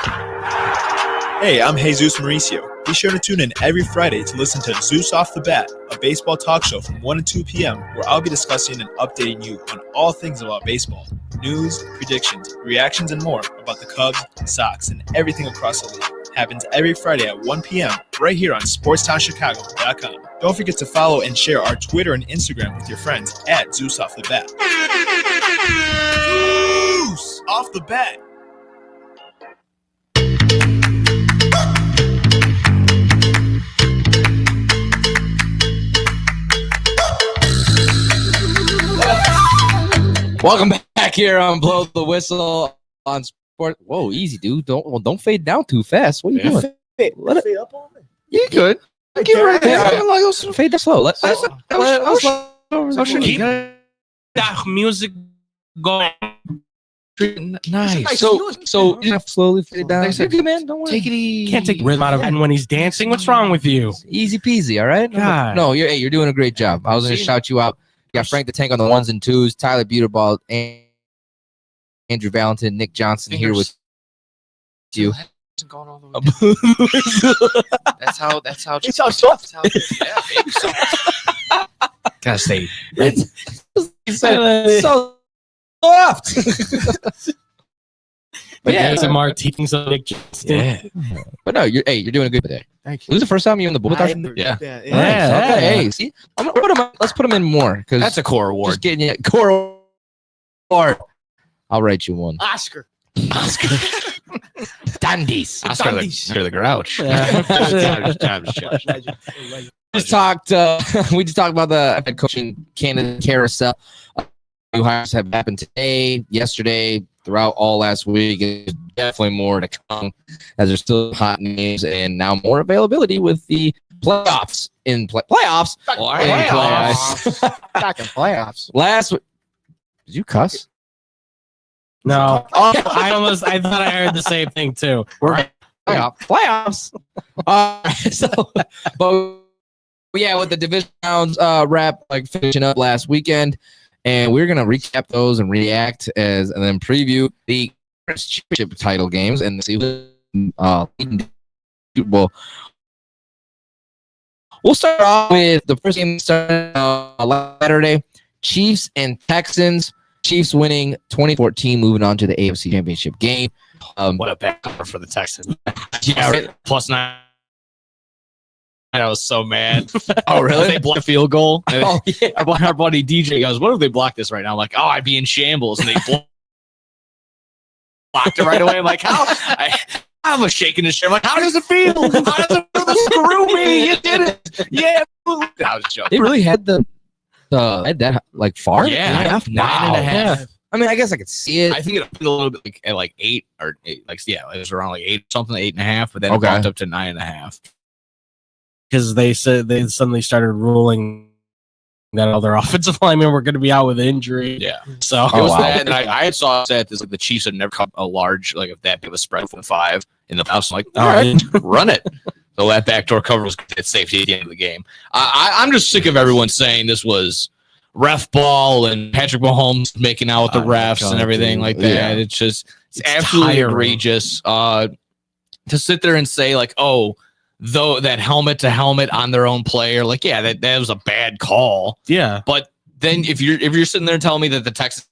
Hey, I'm Jesus Mauricio. Be sure to tune in every Friday to listen to Zeus Off the Bat, a baseball talk show from 1 to 2 p.m. where I'll be discussing and updating you on all things about baseball, news, predictions, reactions, and more about the Cubs, Sox, and everything across the league. Happens every Friday at 1 p.m. right here on SportsTownChicago.com. Don't forget to follow and share our Twitter and Instagram with your friends at Zeus Off the Bat. Zeus Off the Bat. Welcome back here on Blow the Whistle on Sport. Whoa, easy, dude. Don't fade down too fast. What are you doing? Let it up on me. You good? Get right there. Fade down slow. Let's keep that music going. Nice. So you have to slowly fade it down. Like I said, You're good, man. Don't worry. Take it easy. Can't take the rhythm out of it when he's dancing. What's wrong with you? Easy peasy. All right. God. No, you're doing a great job. I was going to shout you out. You got Frank the Tank on the 1s and 2s, Tyler Buterball, Andrew Valentin, Nick Johnson here with you. That's how It's how soft. yeah, baby. So, Gotta stay. So soft. But yeah, ASMR teaching some Nick Johnson. Yeah. But no, you're doing a good today. Thank This is the first time you're in the board. I- Yeah. yeah, Nice. yeah. Okay. Hey, see, let's put him in more because That's a core award. just getting you core award. I'll write you one. Oscar. Dandies. Oscar the Grouch. Just talked. We just talked about the head coaching candidate carousel. New hires have happened today, yesterday, throughout all last week. There's definitely more to come as there's still hot names and now more availability with the playoffs playoffs. Back in playoffs. Last week, did you cuss? No. I thought I heard the same thing too. We're Playoffs. But yeah, with the division rounds wrap finishing up last weekend. And we're gonna recap those and react and then preview the championship title games and see well. We'll start off with the first game started Saturday. Chiefs and Texans. Chiefs winning 2014, moving on to the AFC Championship game. What a bad cover for the Texans. Yeah, right. +9. I was so mad. Oh, really? They blocked a field goal. Oh, yeah. Our buddy DJ goes, "What if they block this right now?" I'm like, "Oh, I'd be in shambles." And they blocked it right away. I'm like, "How?" I was shaking his shit. I'm like, "How does it feel? How does it feel to screw me? You did it." Yeah. I was joking. They really had had that far? Yeah. 9.5. Yeah. I mean, I guess I could see it. I think it a little bit at 8 or 8. It was around 8 something, 8.5, but then it bumped up to 9.5. because they said they suddenly started ruling that all their offensive linemen were going to be out with injury. Yeah. So it was that, and I saw that this, the Chiefs had never come a large if that big of a spread from 5 in the playoffs. I'm like, all right, run it. So that backdoor cover was at safety at the end of the game. I'm just sick of everyone saying this was ref ball and Patrick Mahomes making out with the refs and everything like that. Yeah. It's absolutely tiring. Egregious. To sit there and say though that helmet to helmet on their own player, that was a bad call. Yeah. But then if you're sitting there telling me that the Texans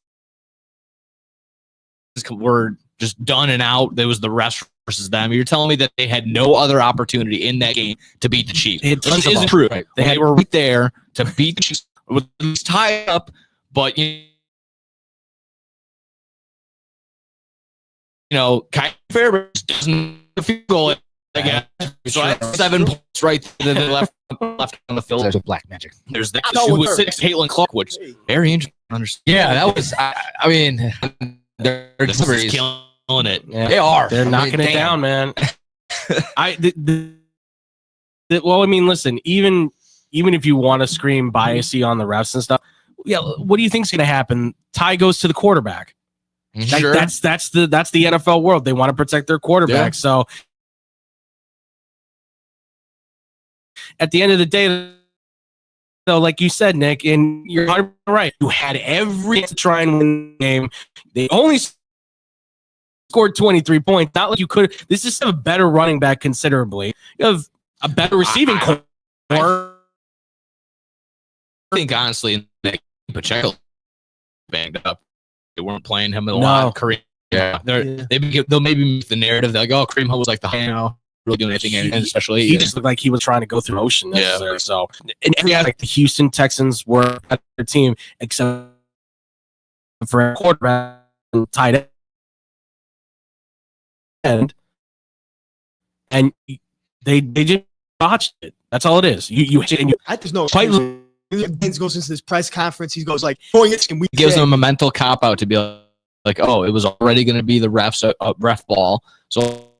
were just done and out. There was the rest versus them. You're telling me that they had no other opportunity in that game to beat the Chiefs. It Which isn't true. Right. They were right there to beat the Chiefs with at least tie up, but you know, Kai Fairbanks doesn't field goal again. So that's 7 points right there that they left on the field. There's black magic. There's the 2-6 Caitlin Clark, which very interesting. Yeah, that was. I mean, they're This is killing it. Yeah. They are. They're knocking it down, man. Well, I mean, listen, even if you want to scream biasy on the refs and stuff, yeah, what do you think's going to happen? Tie goes to the quarterback. Sure. That's the NFL world. They want to protect their quarterback. Yeah. So at the end of the day, so like you said, Nick, and you're 100% right. You had every to try and win the game. They only scored 23 points. Not like you could. This is a better running back considerably. You have a better receiving core. I think honestly, Pacheco banged up. They weren't playing him a lot. Kareem, they'll maybe make the narrative that like, oh, Kareem Hunt was like the high now, really doing anything, and especially he just looked like he was trying to go through motion. Yeah. So, and like the Houston Texans were at their team, except for a quarterback and tight end, and they just botched it. That's all it is. You there's no quite. Gaines goes into this press conference. He goes like, "Boy, it's we gives them a mental cop out to be like, oh, it was already going to be the ref ball, so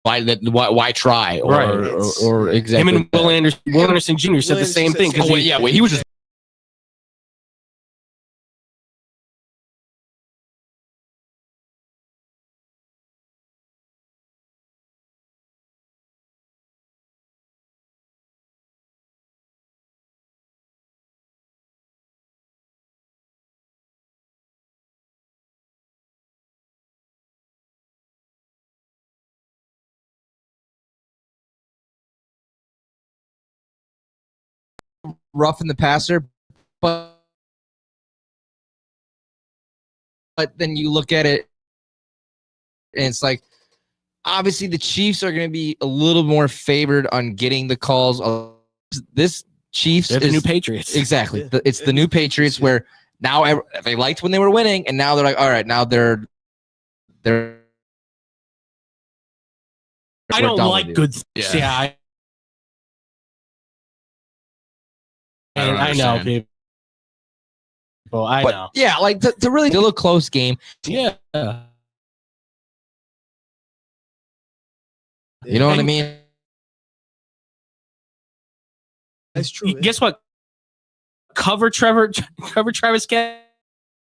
why try or exactly." Him and Will Anderson Jr. said the same thing because he was just. Rough in the passer, but then you look at it and it's like obviously the Chiefs are going to be a little more favored on getting the calls. This Chiefs They're the new Patriots. Exactly. It's the new Patriots where now they liked when they were winning and now they're like, all right, now they're I don't like good things. Yeah. I know, people. I know. Yeah, like to really do a close game. Yeah. You know what I mean? That's true. Guess what? Cover Travis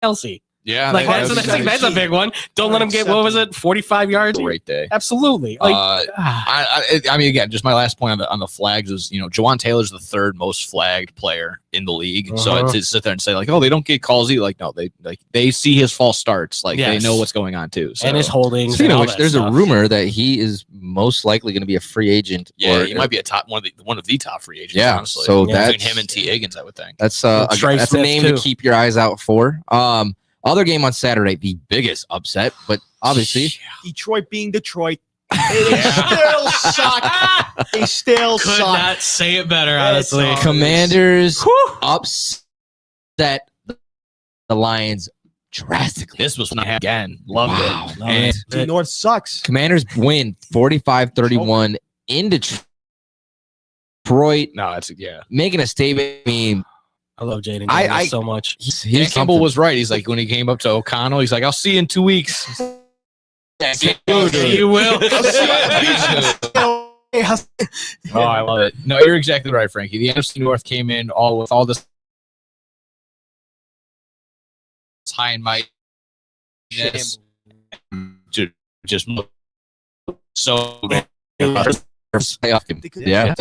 Kelce. Yeah, like that's a big one. Don't let him get 45 yards. Great day. Absolutely. Like, I mean, again, just my last point on the flags is Jawan Taylor's the third most flagged player in the league. So to sit there and say like, oh, they don't get calls. Like, no, they see his false starts. Like they know what's going on too. So. And his holdings. Speaking of which, there's a rumor that he is most likely going to be a free agent. Yeah, he might be one of the top free agents. Yeah, honestly. so between him and T. Higgins, I would think. That's a name to keep your eyes out for. Other game on Saturday, the biggest upset, but obviously Detroit being Detroit. They still suck. They still Could suck. not say it better, honestly. Commanders upset the Lions drastically. This was not again. Loved it. And The North sucks. Commanders win 45-31 in Detroit. No, it's making a statement. I mean, I love Jaden Daniels so much. Dan Campbell was right. He's like, when he came up to O'Connell, he's like, I'll see you in 2 weeks. You will. Oh, I love it. No, you're exactly right, Frankie. The NFC North came in with all this high and mighty. Just so playoff game. Yeah.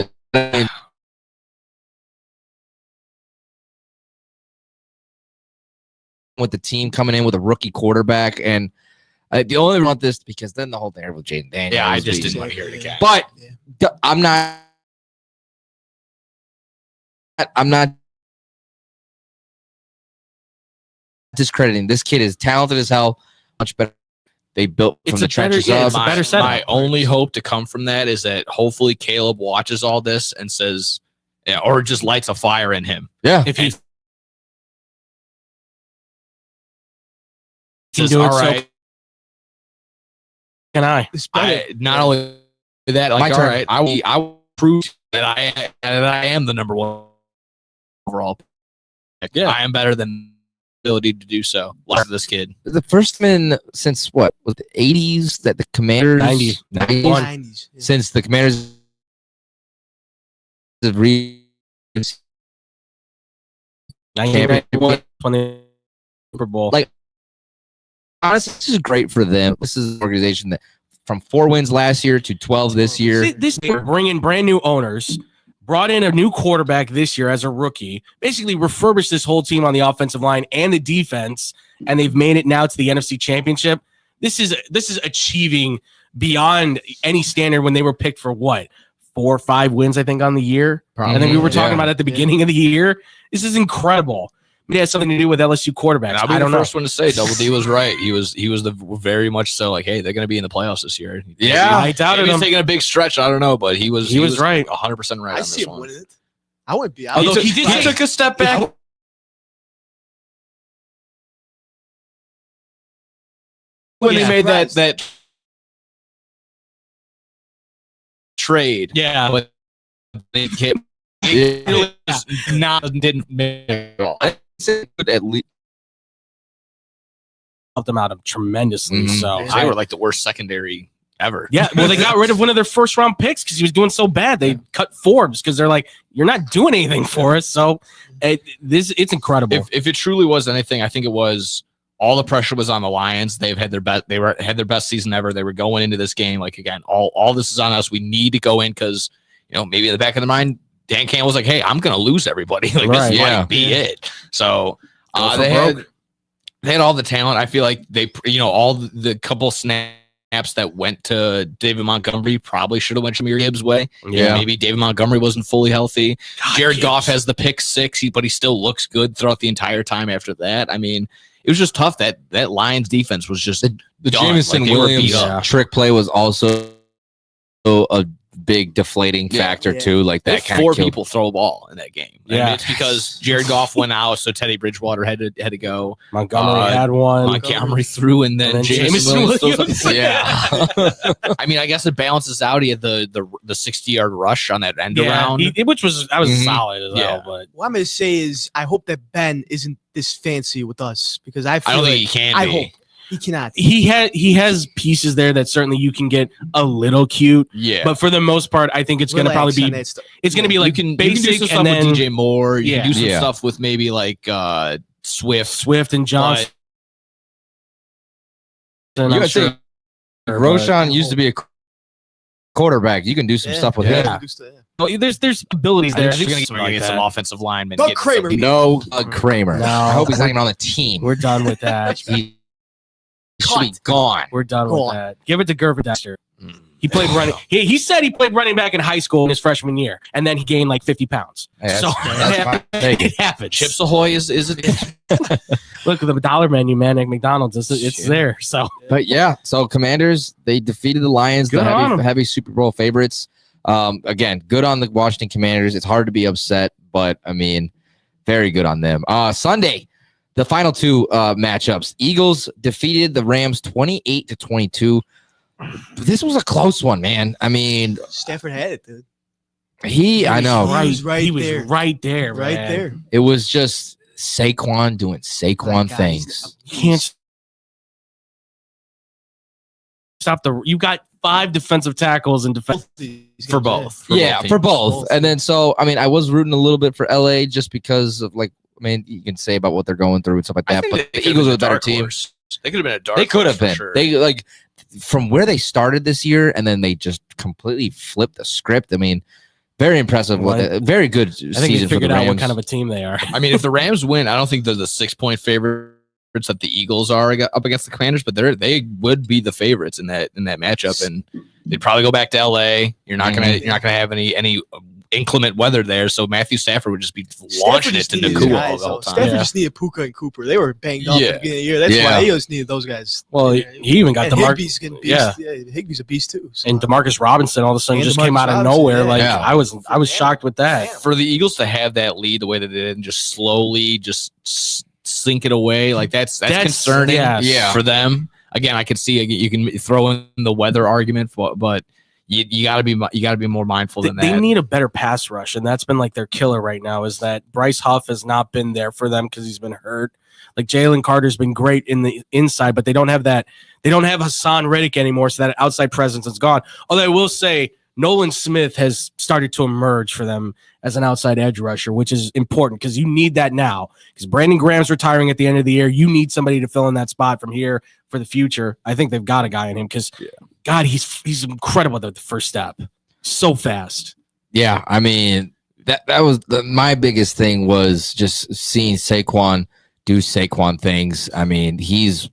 With the team coming in with a rookie quarterback, and the only want this because then the whole thing with Jaden Daniels. Yeah, I just didn't want to hear it again. But I'm not discrediting this kid. Is talented as hell, much better they built from the trenches yeah, up. it's a better setup. My only hope to come from that is that hopefully Caleb watches all this and says, yeah, or just lights a fire in him. Yeah. If he can says, do it, all so right, can I? Not only that, like, My all turn. right, I will prove that I am the number one overall pick. Yeah. I am better than the ability to do so. Love this kid. The first man since what was the 80s that the Commanders 90s. since the Commanders have reached 1991 Super Bowl. Like, honestly, this is great for them. This is an organization that from 4 wins last year to 12 this year. See, this year, bringing brand new owners, brought in a new quarterback this year as a rookie, basically refurbished this whole team on the offensive line and the defense, and they've made it now to the NFC Championship. This is achieving beyond any standard when they were picked for what? 4 or 5 wins, I think, on the year. Probably, and then we were talking yeah. about at the beginning of the year. This is incredible. It has something to do with LSU quarterbacks. And I'll be I don't the know. first one to say Double D was right. He was the very much so like, hey, they're going to be in the playoffs this year. Yeah, I doubted Maybe him. he's taking a big stretch. I don't know, but he was right. 100% right I on see this him one. winning it. I wouldn't be. Although he took a step back. When they made Christ. that trade, Yeah, but they came. Didn't make it all. At least Helped them out tremendously. So They were like the worst secondary ever. yeah, well, they got rid of one of their first round picks because he was doing so bad. They cut Forbes because they're like, you're not doing anything for us. So it's incredible. If it truly was anything, I think it was all the pressure was on the Lions. They've had their best. Had their best season ever. They were going into this game like, again, all this is on us. We need to go in because maybe in the back of the mind, Dan Campbell was like, hey, I'm going to lose everybody. Like this might be it. So they had all the talent. I feel like they, all the couple snaps that went to David Montgomery probably should have went Jahmyr Gibbs' way. Yeah. Maybe David Montgomery wasn't fully healthy. Jared Goff has the pick 6, but he still looks good throughout the entire time after that. I mean, it was just tough. That Lions defense was just the done. Jameson Like, they were Williams beat up. trick play was also a big deflating factor too. Like They that had kind 4 of people throw a ball in that game. I Yeah. mean, it's because Jared Goff went out, so Teddy Bridgewater had to go. Montgomery had one. Montgomery threw, and then Jameson Williams. Yeah. I mean, I guess it balances out. He had the 60-yard rush on that end around. Which was Mhm. solid as Yeah. well. But What I'm going to say is, I hope that Ben isn't this fancy with us because I feel don't like think he can I be. hope he cannot. he has pieces there that certainly you can get a little cute. Yeah. But for the most part, I think it's going to Relax probably on be that stuff. it's going to be like you can do basic some stuff and then with DJ Moore. You can do some Yeah. stuff with maybe like Swift and Johnson. You gotta think, Roshan used to be a quarterback. You can do some stuff with him. Well, there's abilities there. You're Just going to like get some that. offensive linemen. Doug get some Kramer. people- No, Doug Kramer. No. I hope he's not even on the team. We're done with that. He should be gone. We're done Go with on. that. Give it to Gervin Dexter. He played running. He said he played running back in high school in his freshman year, and then he gained like 50 pounds. Hey, So that's fine. Take it. it happens. Chips Ahoy is it? Look at the dollar menu, man, at McDonald's. It's there. So But yeah, so Commanders, they defeated the Lions, Good the on 'em. heavy Super Bowl favorites. Again, good on the Washington Commanders. It's hard to be upset, but I mean, very good on them. Sunday, the final 2 matchups. Eagles defeated the Rams 28-22. This was a close one, man. I mean, Stafford had it, dude. I know. He was right he was there. right there, Right man. there. It was just Saquon doing Saquon That things. You can't stop you got 5 defensive tackles and defense For both. Yeah, for both. And then so I mean, I was rooting a little bit for LA just because of like, I mean, you can say about what they're going through and stuff like that, but the Eagles are the better team. They could have been a dark. They could have horse for been. sure. They like from where they started this year, and then they just completely flipped the script. I mean, very impressive. Very good I think season they for the figured out Rams. what kind of a team they are. I mean, if the Rams win, I don't think they're the 6-point favorites that the Eagles are up against the Commanders, but they would be the favorites in that matchup, and they'd probably go back to LA. You're not gonna have any inclement weather there, so Matthew Stafford would just be launching it to Nakua the whole time. Stafford just needed Puka and Cooper. They were banged up at the beginning of the year. That's why he just needed those guys. Well, he even got Higby's getting beast. Yeah, Higby's a beast too. So. And Demarcus Robinson all of a sudden just came out of nowhere. Like I was shocked with that. For the Eagles to have that lead the way that they did and just slowly just sink it away, like that's concerning for them. Again, I could see you can throw in the weather argument, but you got to be more mindful than that. They need a better pass rush, and that's been like their killer right now. Is that Bryce Huff has not been there for them because he's been hurt. Like Jalen Carter's been great in the inside, but they don't have that. They don't have Hassan Reddick anymore, so that outside presence is gone. Although I will say Nolan Smith has started to emerge for them as an outside edge rusher, which is important because you need that now. Because Brandon Graham's retiring at the end of the year. You need somebody to fill in that spot from here for the future. I think they've got a guy in him because, God, he's incredible at the first step. So fast. Yeah, I mean, that was my biggest thing was just seeing Saquon do Saquon things. I mean, he's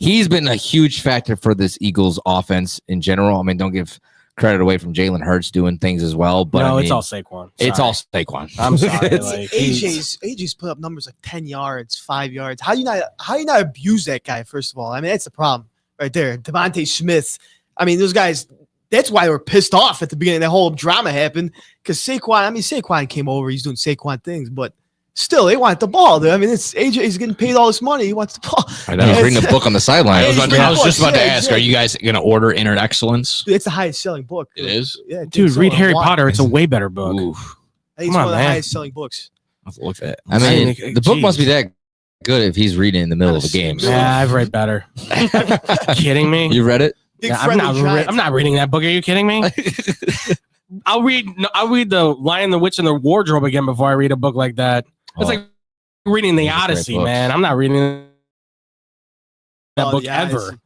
been a huge factor for this Eagles offense in general. I mean, don't give credit away from Jalen Hurts doing things as well, but no, I mean, it's all Saquon. It's all Saquon. I'm sorry. Like, AJ's put up numbers like 10 yards, 5 yards. How you not abuse that guy? First of all, I mean that's the problem right there. Devontae Smith. I mean those guys. That's why they were pissed off at the beginning. That whole drama happened because Saquon came over. He's doing Saquon things, but still, they want the ball. Dude. I mean, it's AJ. He's getting paid all this money. He wants the ball. I know. He's reading a book on the sideline. I was just about to ask, are you guys going to order Inner Excellence? Dude, it's the highest selling book. It is? Yeah, dude, read Harry Potter. It's a way better book. Oof. I think it's one of the highest selling books. I'll look at it. I mean, the book must be that good if he's reading in the middle of a game. Yeah, I've read better. Kidding me? You read it? Yeah, I'm not reading that book. Are you kidding me? I'll read The Lion, the Witch, and the Wardrobe again before I read a book like that. It's like reading the Odyssey, man. I'm not reading that book ever.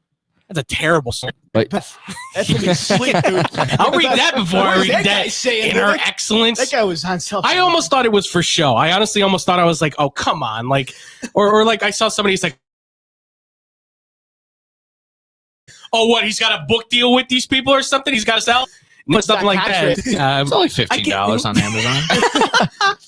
That's a terrible story. But that's gonna be slick, dude. I'll read that before I read that. Inner Excellence. That guy was on something. I almost thought it was for show. I honestly almost thought I was like, oh come on, like, or like I saw somebody's like, oh what? He's got a book deal with these people or something. He's got to sell. Something like that. It's only $15 on Amazon.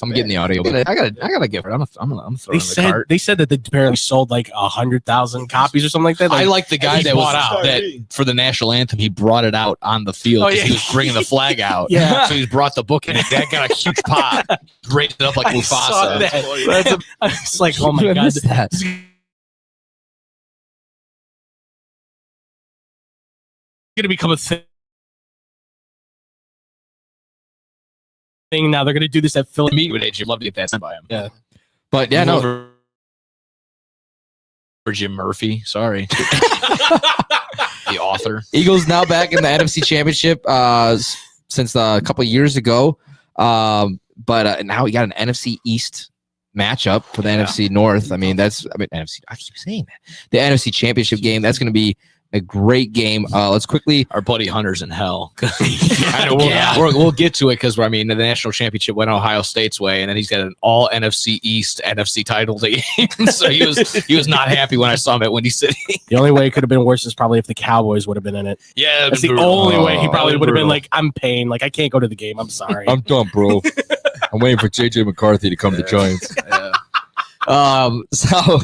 I'm getting the audio. I gotta give it. I'm throwing the cart. They said that they apparently sold like 100,000 copies or something like that. I like the guy that was out that for the national anthem. He brought it out on the field because he was bringing the flag out. Yeah, so he brought the book in. That got a huge pop. Raised it up like Mufasa. I was like, oh my god, that. Gonna become a thing now. They're gonna do this at Philly. Meet with AJ. Love to get that sent by him. Yeah, but yeah, no. For Jim Murphy, sorry. The author. Eagles now back in the NFC Championship since a couple of years ago, but now we got an NFC East matchup for the NFC North. NFC. I keep saying that the NFC Championship game. That's going to be a great game. Let's quickly. Our buddy Hunter's in hell. We'll get to it because the national championship went Ohio State's way, and then he's got an all NFC East NFC title game. So he was not happy when I saw him at Windy City. The only way it could have been worse is probably if the Cowboys would have been in it. Yeah, that's the only way. He probably would have been like, "I'm paying. Like I can't go to the game. I'm sorry. I'm done, bro. I'm waiting for JJ McCarthy to come to Giants." So.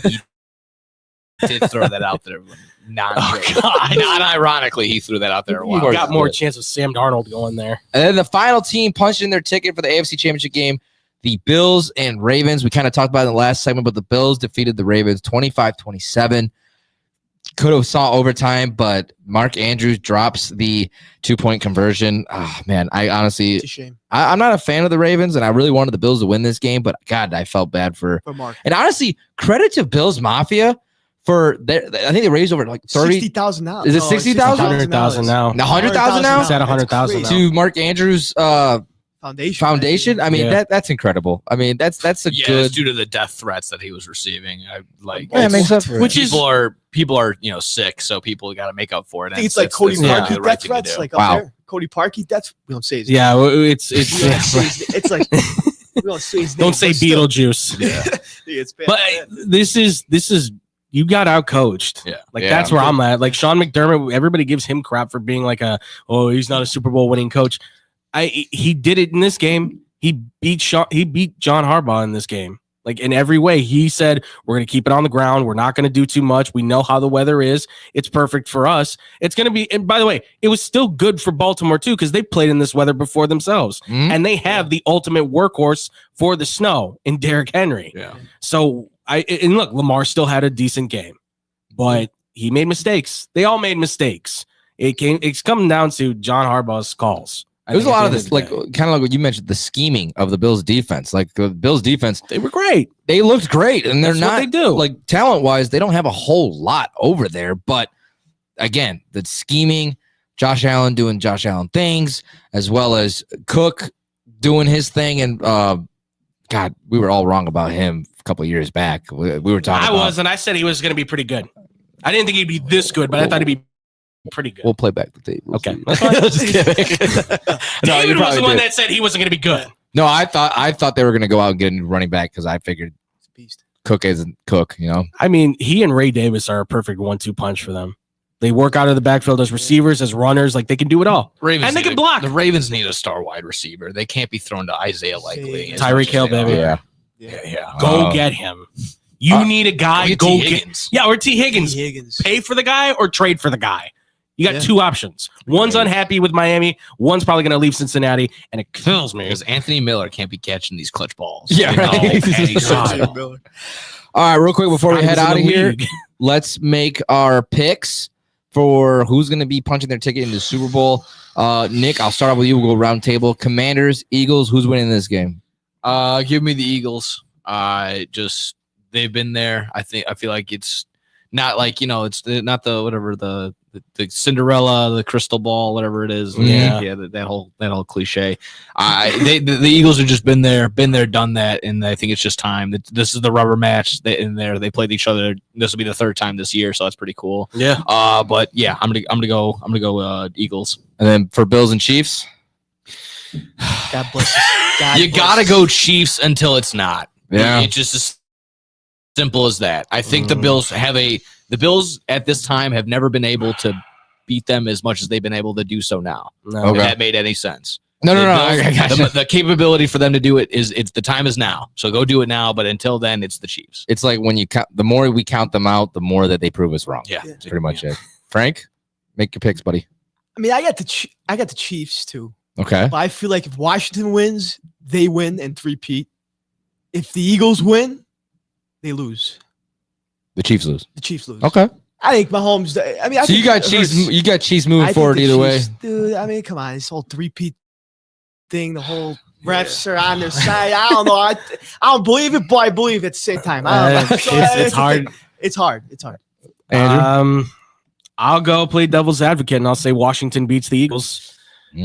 Did throw that out there. Non-ironically, he threw that out there. You got more chance of Sam Darnold going there. And then the final team punched in their ticket for the AFC Championship game, the Bills and Ravens. We kind of talked about it in the last segment, but the Bills defeated the Ravens 25-27. Could have saw overtime, but Mark Andrews drops the 2-point conversion. Oh, man, I honestly, it's a shame. I'm not a fan of the Ravens, and I really wanted the Bills to win this game, but God, I felt bad for Mark. And honestly, credit to Bills Mafia. I think they raised over like 60,000 now. Is it 60,000? 100,000 now. 100,000 now? It's at 100,000 now. To Mark Andrews' foundation. I mean, that's incredible. I mean, that's a good. It's due to the death threats that he was receiving. It makes up for it. People are sick, so people got to make up for it. I think it's like Cody Parkey death threats, like up there. Cody Parkey, we don't say his name. Yeah, it's like we don't say his name. Don't say Beetlejuice. Yeah, it's bad. But this is. You got out coached. Yeah. That's where I'm at. Like Sean McDermott, everybody gives him crap for being like he's not a Super Bowl winning coach. he did it in this game. He beat John Harbaugh in this game. Like in every way, he said, we're going to keep it on the ground. We're not going to do too much. We know how the weather is. It's perfect for us. It's going to be, and by the way, it was still good for Baltimore too, because they played in this weather before themselves. And they have the ultimate workhorse for the snow in Derrick Henry. Yeah. So and look, Lamar still had a decent game, but he made mistakes. They all made mistakes. It's coming down to John Harbaugh's calls. It was a lot of this, like kind of like what you mentioned, the scheming of the Bills defense. Like the Bills defense, they were great. They looked great, and they're That's not. what they do. Like talent wise, they don't have a whole lot over there. But again, the scheming, Josh Allen doing Josh Allen things, as well as Cook doing his thing. And God, we were all wrong about him a couple of years back. We were talking. I said he was going to be pretty good. I didn't think he'd be this good, but I thought he'd be pretty good. We'll play back the tape. Okay. That's fine. Just kidding. No, David was the one that said he wasn't going to be good. No, I thought they were going to go out and get a new running back because I figured Cook isn't Cook, you know? I mean, he and Ray Davis are a perfect 1-2 punch for them. They work out of the backfield as receivers, as runners. Like, they can do it all. And they can block. The Ravens need a star wide receiver. They can't be thrown to Isaiah Likely. Tyreek Hill, baby. Yeah. Go get him. You need a guy. Go get. Yeah, or T. Higgins. Pay for the guy or trade for the guy. You got two options. One's unhappy with Miami. One's probably going to leave Cincinnati, and it kills me. Because Anthony Miller can't be catching these clutch balls. Yeah, right. All right, real quick before we head out of here, let's make our picks for who's going to be punching their ticket into the Super Bowl. Nick, I'll start off with you. We'll go round table. Commanders, Eagles, who's winning this game? Give me the Eagles. They've been there. I feel like it's not like, it's not the Cinderella, the crystal ball, whatever it is. Yeah. That whole cliche. The Eagles have just been there, done that, and I think it's just time. This is the rubber match. They played each other. This will be the third time this year, so that's pretty cool. Yeah. But yeah, I'm gonna go Eagles. And then for Bills and Chiefs, God bless. You gotta go Chiefs until it's not. Yeah. It's just as simple as that. I think the Bills the Bills at this time have never been able to beat them as much as they've been able to do so now. No. If that made any sense. No. Bills, I gotcha. The capability for them to do it it's the time is now. So go do it now. But until then, it's the Chiefs. It's like when you count, the more we count them out, the more that they prove us wrong. Yeah. That's pretty much it. Frank, make your picks, buddy. I mean, I got the Chiefs too. Okay. But I feel like if Washington wins, they win and three-peat. If the Eagles win, they lose. The Chiefs lose. The Chiefs lose. Okay. I think Mahomes. I mean, So you got Chiefs. You got Chiefs moving forward either way. Dude. I mean, come on, this whole three-peat thing, the whole refs are on their side. I don't know. I don't believe it, but I believe it at the same time. I don't know. It's hard. It's hard. It's hard. Andrew? I'll go play devil's advocate, and I'll say Washington beats the Eagles.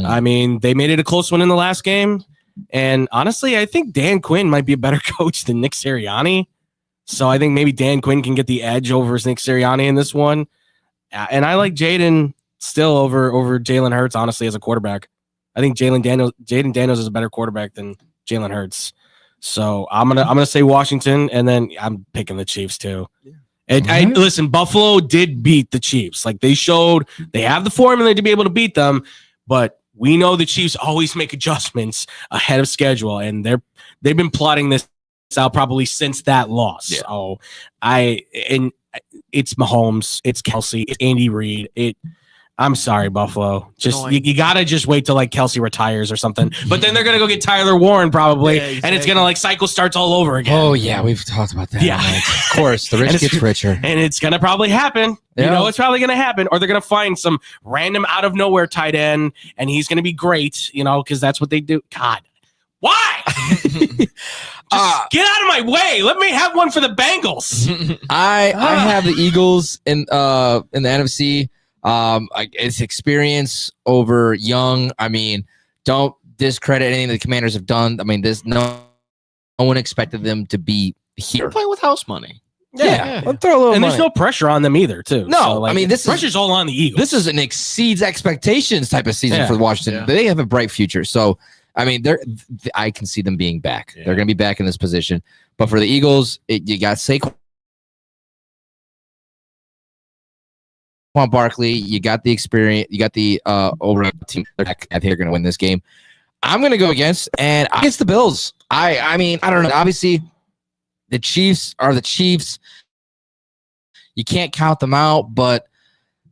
I mean, they made it a close one in the last game. And honestly, I think Dan Quinn might be a better coach than Nick Sirianni. So I think maybe Dan Quinn can get the edge over Nick Sirianni in this one. And I like Jaden still over Jalen Hurts, honestly, as a quarterback. I think Jaden Daniels is a better quarterback than Jalen Hurts. So I'm gonna say Washington, and then I'm picking the Chiefs too. Yeah. And listen, Buffalo did beat the Chiefs. Like they showed they have the formula to be able to beat them, but we know the Chiefs always make adjustments ahead of schedule, and they've been plotting this out probably since that loss. Yeah. So it's Mahomes, it's Kelsey, it's Andy Reid. I'm sorry, Buffalo. Just you gotta just wait till like Kelsey retires or something. But then they're gonna go get Tyler Warren probably, and it's gonna like cycle starts all over again. Oh yeah, we've talked about that. Yeah, of course, the rich gets richer, and it's gonna probably happen. Yeah. You know, it's probably gonna happen, or they're gonna find some random out of nowhere tight end, and he's gonna be great. You know, because that's what they do. God, why? Just get out of my way. Let me have one for the Bengals. I have the Eagles in the NFC. It's experience over young. I mean, don't discredit anything the Commanders have done. I mean, no one expected them to be here. They're playing with house money. Yeah. Let's throw a little and money. there's no pressure on them either, too. No, so, like, I mean, this pressure's all on the Eagles. This is an exceeds expectations type of season for Washington. Yeah. They have a bright future. So, I mean, I can see them being back. Yeah. They're going to be back in this position. But for the Eagles, you got Saquon Barkley, you got the experience, you got the overall team. I think they're going to win this game. I'm going to go against the Bills. I mean, I don't know. Obviously, the Chiefs are the Chiefs. You can't count them out, but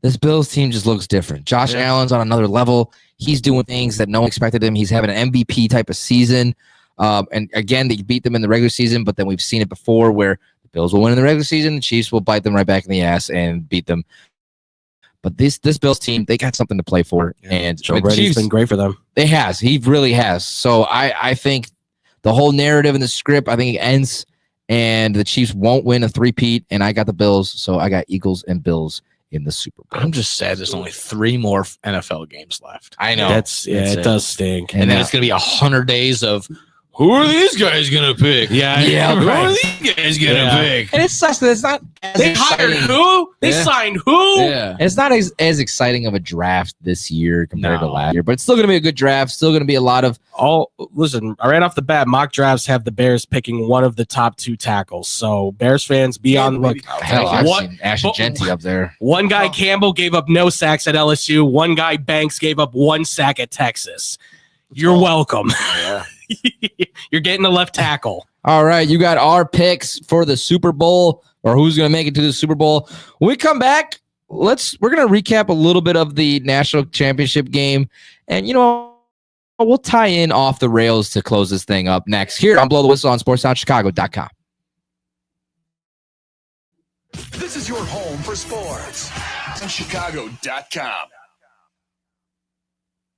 this Bills team just looks different. Josh Allen's on another level. He's doing things that no one expected him. He's having an MVP type of season. And again, they beat them in the regular season, but then we've seen it before where the Bills will win in the regular season, the Chiefs will bite them right back in the ass and beat them. But this Bills team, they got something to play for. And Joe Brady's been great for them. He really has. So I think the whole narrative in the script, I think it ends, and the Chiefs won't win a three-peat, and I got the Bills, so I got Eagles and Bills in the Super Bowl. I'm just sad there's only 3 more NFL games left. I know. It does stink. And then it's going to be 100 days of, who are these guys going to pick? Yeah, Who right. are these guys going to pick? And it sucks that it's not as They exciting. hired who? They signed who? And it's not as exciting of a draft this year compared to No. last year, but it's still going to be a good draft. Still going to be a lot of Listen, right off the bat, mock drafts have the Bears picking one of the top 2 tackles. So Bears fans, be on look. hell. I've seen Ashton Genty up there. One guy, Campbell, gave up no sacks at LSU. One guy, Banks, gave up 1 sack at Texas. You're welcome. Yeah. You're getting the left tackle. All right, you got our picks for the Super Bowl, or who's going to make it to the Super Bowl. When we come back, we're going to recap a little bit of the national championship game, and we'll tie in off the rails to close this thing up next here on Blow the Whistle on SportsTownChicago.com. This is your home for sports on Chicago.com.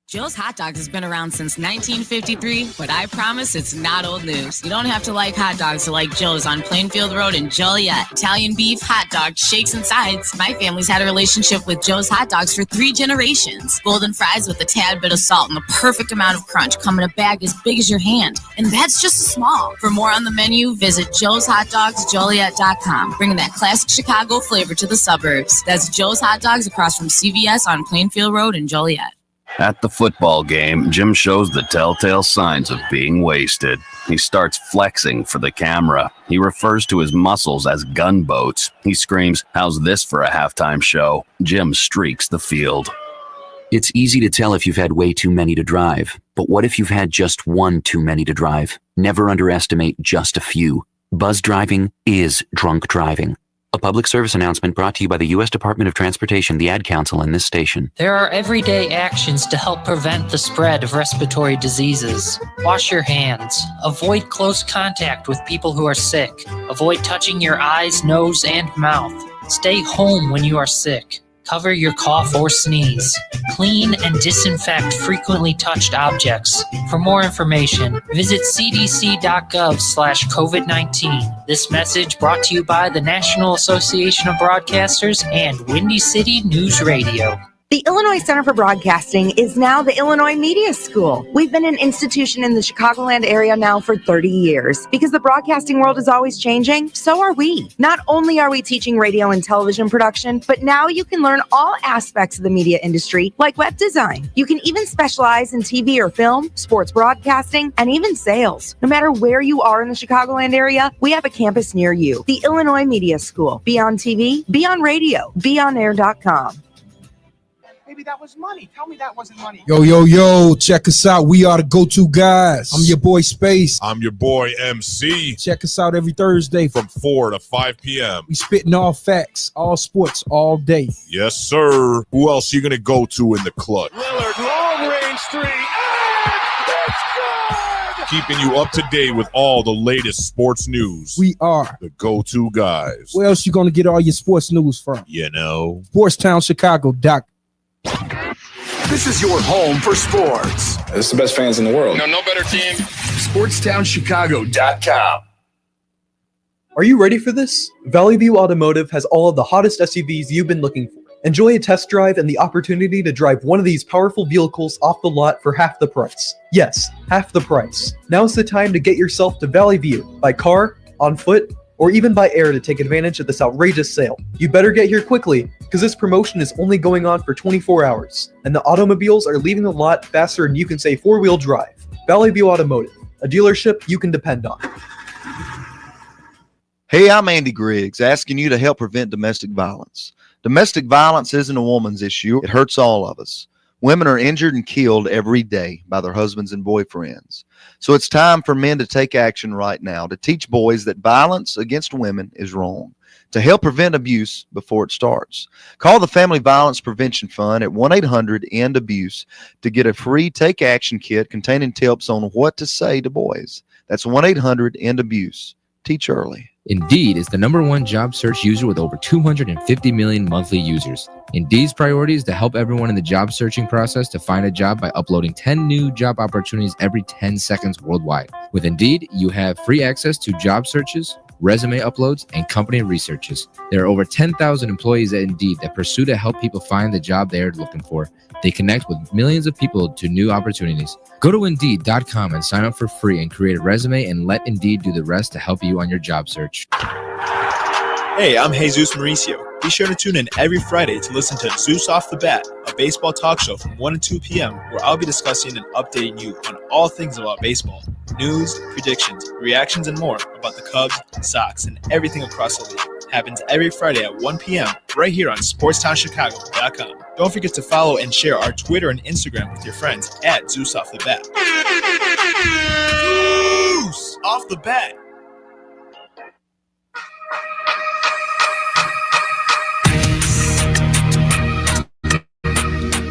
Joe's Hot Dogs has been around since 1953, but I promise it's not old news. You don't have to like hot dogs to like Joe's on Plainfield Road in Joliet. Italian beef, hot dog, shakes, and sides. My family's had a relationship with Joe's Hot Dogs for 3 generations. Golden fries with a tad bit of salt and the perfect amount of crunch come in a bag as big as your hand. And that's just small. For more on the menu, visit joeshotdogsjoliet.com, bringing that classic Chicago flavor to the suburbs. That's Joe's Hot Dogs across from CVS on Plainfield Road in Joliet. At the football game, Jim shows the telltale signs of being wasted. He starts flexing for the camera. He refers to his muscles as gunboats. He screams, "How's this for a halftime show?" Jim streaks the field. It's easy to tell if you've had way too many to drive. But what if you've had just one too many to drive? Never underestimate just a few. Buzz driving is drunk driving. A public service announcement brought to you by the U.S. Department of Transportation, the Ad Council, and this station. There are everyday actions to help prevent the spread of respiratory diseases. Wash your hands. Avoid close contact with people who are sick. Avoid touching your eyes, nose, and mouth. Stay home when you are sick. Cover your cough or sneeze. Clean and disinfect frequently touched objects. For more information, visit cdc.gov/COVID-19. This message brought to you by the National Association of Broadcasters and Windy City News Radio. The Illinois Center for Broadcasting is now the Illinois Media School. We've been an institution in the Chicagoland area now for 30 years. Because the broadcasting world is always changing, so are we. Not only are we teaching radio and television production, but now you can learn all aspects of the media industry, like web design. You can even specialize in TV or film, sports broadcasting, and even sales. No matter where you are in the Chicagoland area, we have a campus near you. The Illinois Media School. Be on TV, be on radio, beonair.com. Maybe that was money. Tell me that wasn't money. Yo, check us out. We are the go-to guys. I'm your boy Space. I'm your boy MC. Check us out every Thursday from 4 to 5 p.m. We spitting all facts, all sports, all day. Yes, sir. Who else you gonna go to in the clutch? Lillard, long range 3, and it's good! Keeping you up to date with all the latest sports news. We are the go-to guys. Where else you gonna get all your sports news from? SportsTownChicago.com. This is your home for sports. This is the best fans in the world. No better team. SportsTownChicago.com. Are you ready for this? Valley View Automotive has all of the hottest SUVs you've been looking for. Enjoy a test drive and the opportunity to drive one of these powerful vehicles off the lot for half the price. Yes, half the price. Now's the time to get yourself to Valley View by car, on foot, or even by air to take advantage of this outrageous sale. You better get here quickly, because this promotion is only going on for 24 hours, and the automobiles are leaving the lot faster than you can say four-wheel drive. Valley View Automotive, a dealership you can depend on. Hey, I'm Andy Griggs, asking you to help prevent domestic violence. Domestic violence isn't a woman's issue. It hurts all of us. Women are injured and killed every day by their husbands and boyfriends. So it's time for men to take action right now to teach boys that violence against women is wrong, to help prevent abuse before it starts. Call the Family Violence Prevention Fund at 1-800-END-ABUSE to get a free Take Action kit containing tips on what to say to boys. That's 1-800-END-ABUSE. Teach early. Indeed is the #1 job search user with over 250 million monthly users. Indeed's priority is to help everyone in the job searching process to find a job by uploading 10 new job opportunities every 10 seconds worldwide. With Indeed, you have free access to job searches, resume uploads, and company researches. There are over 10,000 employees at Indeed that pursue to help people find the job they are looking for. They connect with millions of people to new opportunities. Go to Indeed.com and sign up for free and create a resume and let Indeed do the rest to help you on your job search. Hey, I'm Jesus Mauricio. Be sure to tune in every Friday to listen to Zeus Off the Bat, a baseball talk show from 1 to 2 p.m. where I'll be discussing and updating you on all things about baseball. News, predictions, reactions, and more about the Cubs, Sox, and everything across the league. Happens every Friday at 1 p.m. right here on SportsTownChicago.com. Don't forget to follow and share our Twitter and Instagram with your friends at Zeus Off the Bat. Zeus Off the Bat.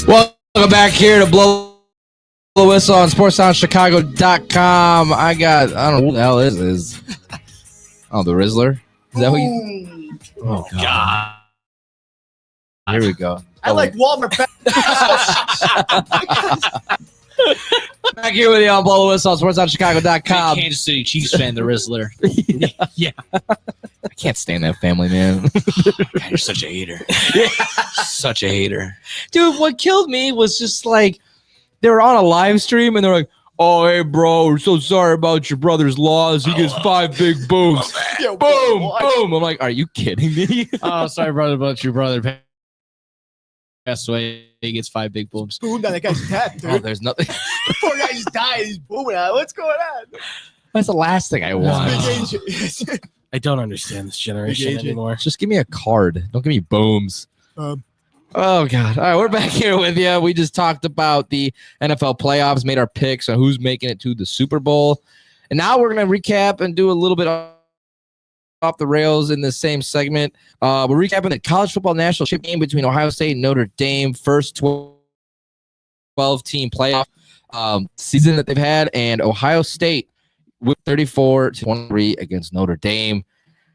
Welcome back here to Blow the Whistle on SportsTownChicago.com. I don't know who the hell this is. Oh, the Rizzler? Is that what you... Oh, God. Here we go. I like Walmart. Back here with you on Blow the Whistle on SportsTownChicago.com. Kansas City Chiefs fan, the Rizzler. Yeah. I can't stand that family, man. God, you're such a hater. Such a hater. Dude, what killed me was just like they were on a live stream and they're like, "Oh, hey, bro, we're so sorry about your brother's loss. He gets 5 big booms." Yo, boom, bro, boom. I'm like, are you kidding me? Oh, sorry, brother, about your brother passed away. He gets 5 big booms. Boom down that guy's head, dude. Oh, there's nothing. Poor guy just died. He's booming out. What's going on? That's the last thing I want. I don't understand this generation anymore. Just give me a card. Don't give me booms. Oh, God. All right, we're back here with you. We just talked about the NFL playoffs, made our picks on who's making it to the Super Bowl. And now we're going to recap and do a little bit off the rails in this same segment. We're recapping the college football national championship game between Ohio State and Notre Dame, first 12-team playoff season that they've had, and Ohio State with 34-23 against Notre Dame.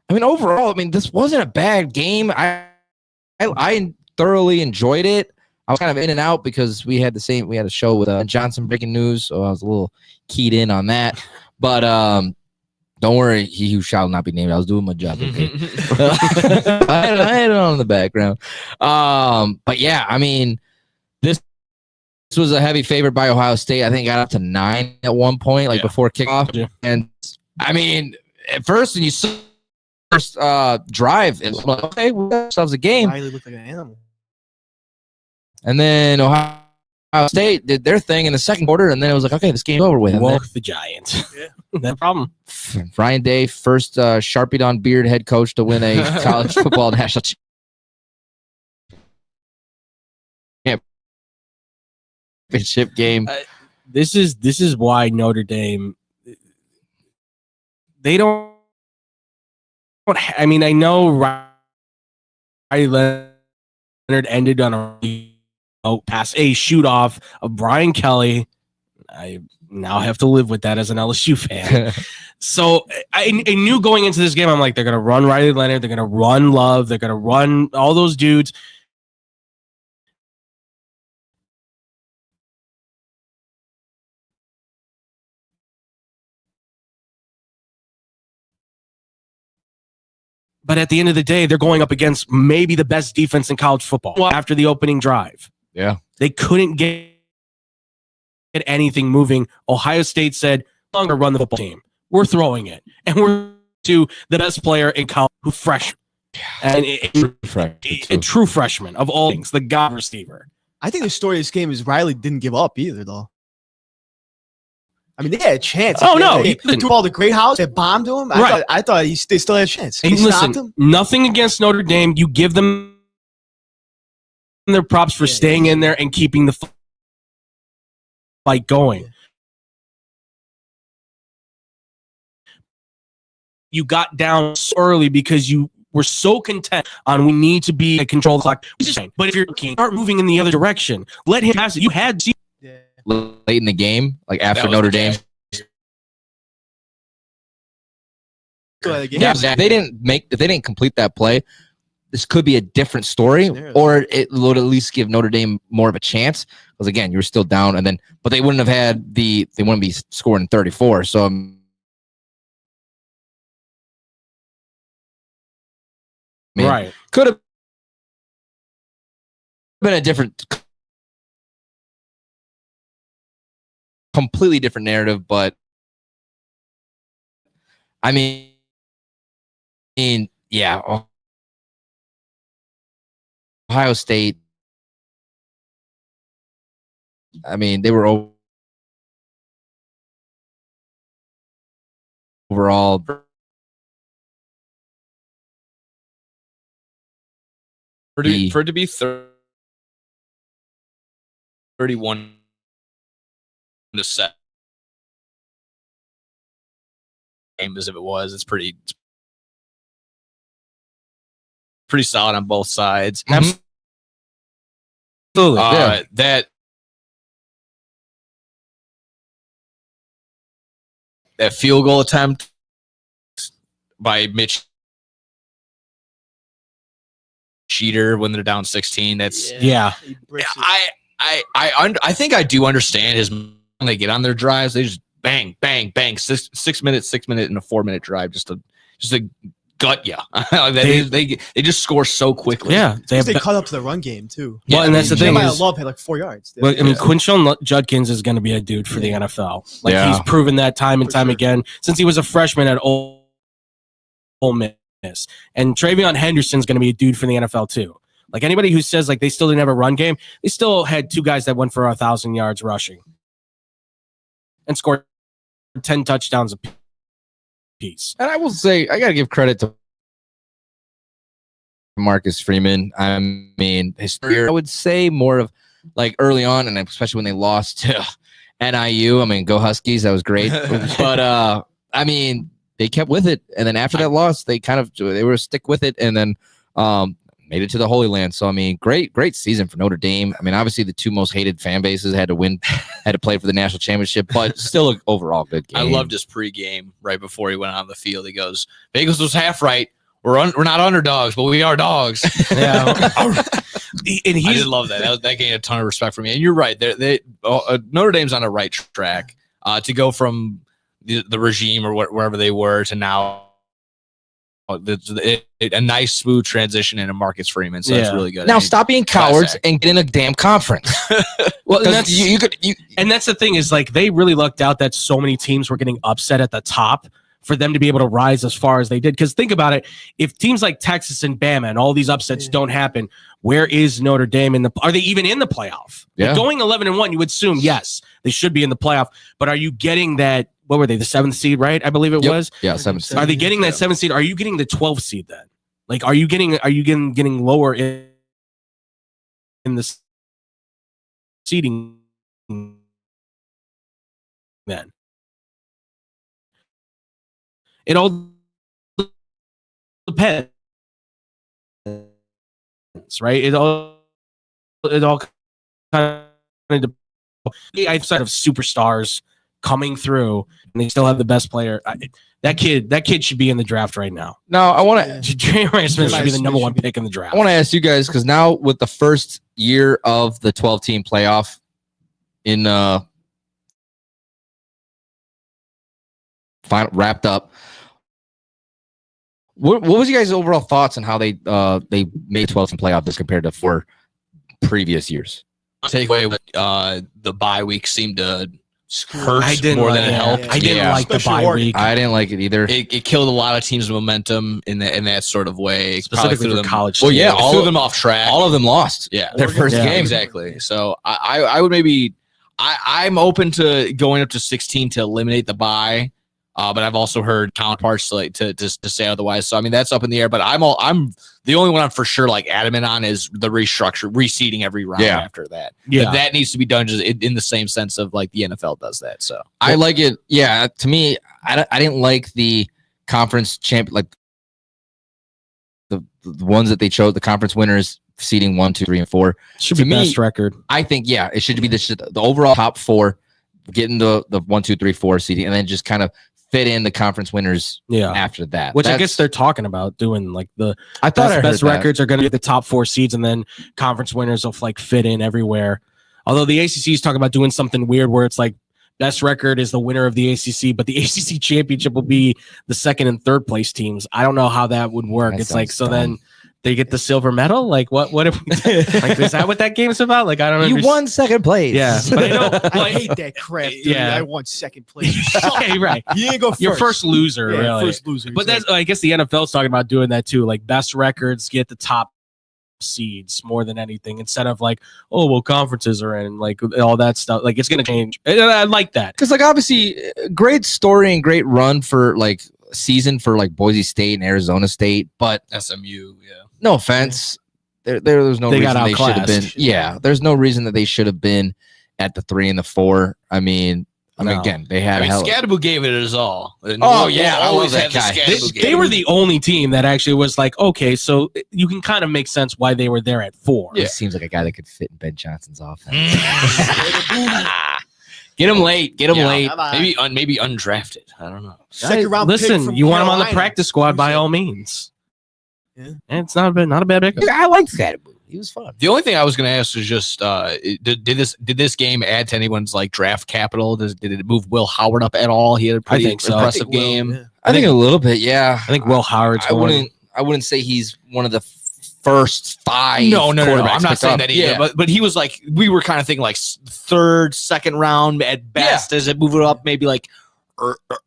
I mean, overall, this wasn't a bad game. I thoroughly enjoyed it. I was kind of in and out because we had a show with Johnson Breaking News, so I was a little keyed in on that. But don't worry, he who shall not be named. I was doing my job. Okay? I had it on in the background. But yeah, this was a heavy favorite by Ohio State. I think it got up to 9 at one point, before kickoff. Yeah. And at first, when you saw the first drive, it was like, okay, we got ourselves a game. Riley looked like an animal. And then Ohio State did their thing in the second quarter, and then it was like, okay, this game's over with. Woke the Giants. Yeah, no problem. Ryan Day, first Sharpie on beard head coach to win a college football national championship game. This is why Notre Dame. They don't. I know Riley Leonard ended on a pass a shoot off of Brian Kelly. I now have to live with that as an LSU fan. So I knew going into this game, I'm like, they're going to run Riley Leonard. They're going to run Love. They're going to run all those dudes. But at the end of the day, they're going up against maybe the best defense in college football after the opening drive. Yeah. They couldn't get anything moving. Ohio State said, "No longer run the football team. We're throwing it." And we're to the best player in college, who freshman. And a true freshman of all things, the God receiver. I think the story of this game is Riley didn't give up either, though. They had a chance. Oh, no. He threw all the great house that bombed to him. Right. I thought they still had a chance. And listen, nothing against Notre Dame. You give them their props for staying in there and keeping the fight going. You got down so early because you were so content on we need to be a control the clock. But if you're start moving in the other direction, let him pass it. You had to late in the game, like after Notre Dame. Yeah, if they didn't complete that play, this could be a different story, or it would at least give Notre Dame more of a chance. Because again, you were still down, but they wouldn't have had they wouldn't be scoring 34. So right, could have been a different, completely different narrative. But I mean, yeah, Ohio State. I mean, they were overall for it to be 31 to 7 game as if it was. It's pretty solid on both sides. Absolutely. That field goal attempt by Mitch Cheater when they're down 16. That's I think I do understand his when they get on their drives. They just bang, bang, bang, 6 minutes, 6 minute, and a 4 minute drive just to gut you. they just score so quickly. Yeah, they cut up to the run game too. Well, and that's the thing. Love had like 4 yards. Well, I mean, Quinshon Judkins is going to be a dude for the NFL. Like he's proven that time and time again since he was a freshman at Ole Miss. And Travion Henderson's going to be a dude for the NFL too. Like anybody who says like they still didn't have a run game, they still had 2 guys that went for 1,000 yards rushing and scored 10 touchdowns apiece. And I will say, I got to give credit to Marcus Freeman. I mean, his career, I would say more of like early on, and especially when they lost to NIU. I mean, go Huskies. That was great. But I mean, they kept with it. And then after that loss, they were stick with it. And then made it to the Holy Land. So, I mean, great season for Notre Dame. I mean, obviously the 2 most hated fan bases had to play for the national championship, but still an overall good game. I loved his pregame right before he went on the field. He goes, Vegas was half right. We're not underdogs, but we are dogs. Yeah. And I did love that. That gained a ton of respect from me. And you're right. Notre Dame's on a right track to go from the regime or wherever they were to now a nice smooth transition into Marcus Freeman. So that's really good. Now stop being cowards and get in a damn conference. Well, and that's the thing is like they really lucked out that so many teams were getting upset at the top for them to be able to rise as far as they did. Because think about it, if teams like Texas and Bama and all these upsets don't happen, where is Notre Dame are they even in the playoff? Yeah. Like going 11-1, you would assume yes, they should be in the playoff. But are you getting that? What were they? The 7th seed, right? I believe it was. Yeah, 7th seed. Are they getting that 7th seed? Are you getting the 12th seed then? Like, are you getting lower in the seeding then? It all depends, right? It all kind of. I've sort of superstars coming through, and they still have the best player. That kid should be in the draft right now. Now I want to. Jerry Smith should be the number 1 pick in the draft. I want to ask you guys because now with the first year of the 12-team playoff in wrapped up, what was you guys' overall thoughts on how they made 12-team playoff as compared to 4 previous years? Take away the bye week seemed to hurt more than it helped. I didn't like the bye week. I didn't like it either. It killed a lot of teams' momentum in that sort of way. Specifically for college. Well, yeah, all of them off track. All of them lost. Yeah, their first game. Exactly. So I would maybe I'm open to going up to 16 to eliminate the bye. But I've also heard counterparts to say otherwise. So I mean, that's up in the air. But I'm the only one I'm for sure like adamant on is the reseeding every round after that. Yeah, that needs to be done just in the same sense of like the NFL does that. So I like it. Yeah, to me, I didn't like the conference like the ones that they chose, the conference winners seeding 1, 2, 3, and 4. Should be best record. I think it should be the overall top 4, getting the 1, 2, 3, 4 seeding, and then just kind of fit in the conference winners after that. Which I guess they're talking about doing like I thought best records are going to be the top 4 seeds, and then conference winners will like fit in everywhere. Although the ACC is talking about doing something weird where it's like best record is the winner of the ACC, but the ACC championship will be the 2nd and 3rd place teams. I don't know how that would work. It's like, so then they get the silver medal. Like what if we like, is that what that game's about? Like, I don't know. You won 2nd place. Yeah. But I know, I hate that crap. Dude. Yeah. I won 2nd place. Okay, right. You ain't go first. You're first loser, really. First loser. But that's, I guess the NFL's talking about doing that too. Like best records get the top seeds more than anything, instead of like, oh well, conferences are in, like all that stuff. Like it's gonna change. And I like that because like obviously great story and great run for like season for like Boise State and Arizona State, but SMU, no offense, there's no reason they should have been. Yeah, there's no reason that they should have been at the 3 and the 4. I mean, again, they had. Scadaboo gave it his all. Oh yeah, I love that guy. They were the only team that actually was like, okay, so you can kind of make sense why they were there at 4. He seems like a guy that could fit in Ben Johnson's offense. Get him late. Maybe undrafted. I don't know. 2nd round. Listen, you want him on the practice squad by all means. Yeah, and it's not a bad pick. I like Scadaboo. He was fun. The only thing I was going to ask is just, did this game add to anyone's like draft capital? Did it move Will Howard up at all? He had a pretty impressive game. I think a little bit. Yeah, I think Will Howard's. I wouldn't say he's one of the first 5. No. I'm not saying that either. Yeah. But he was like, we were kind of thinking like 3rd, 2nd round at best. Does it move it up maybe like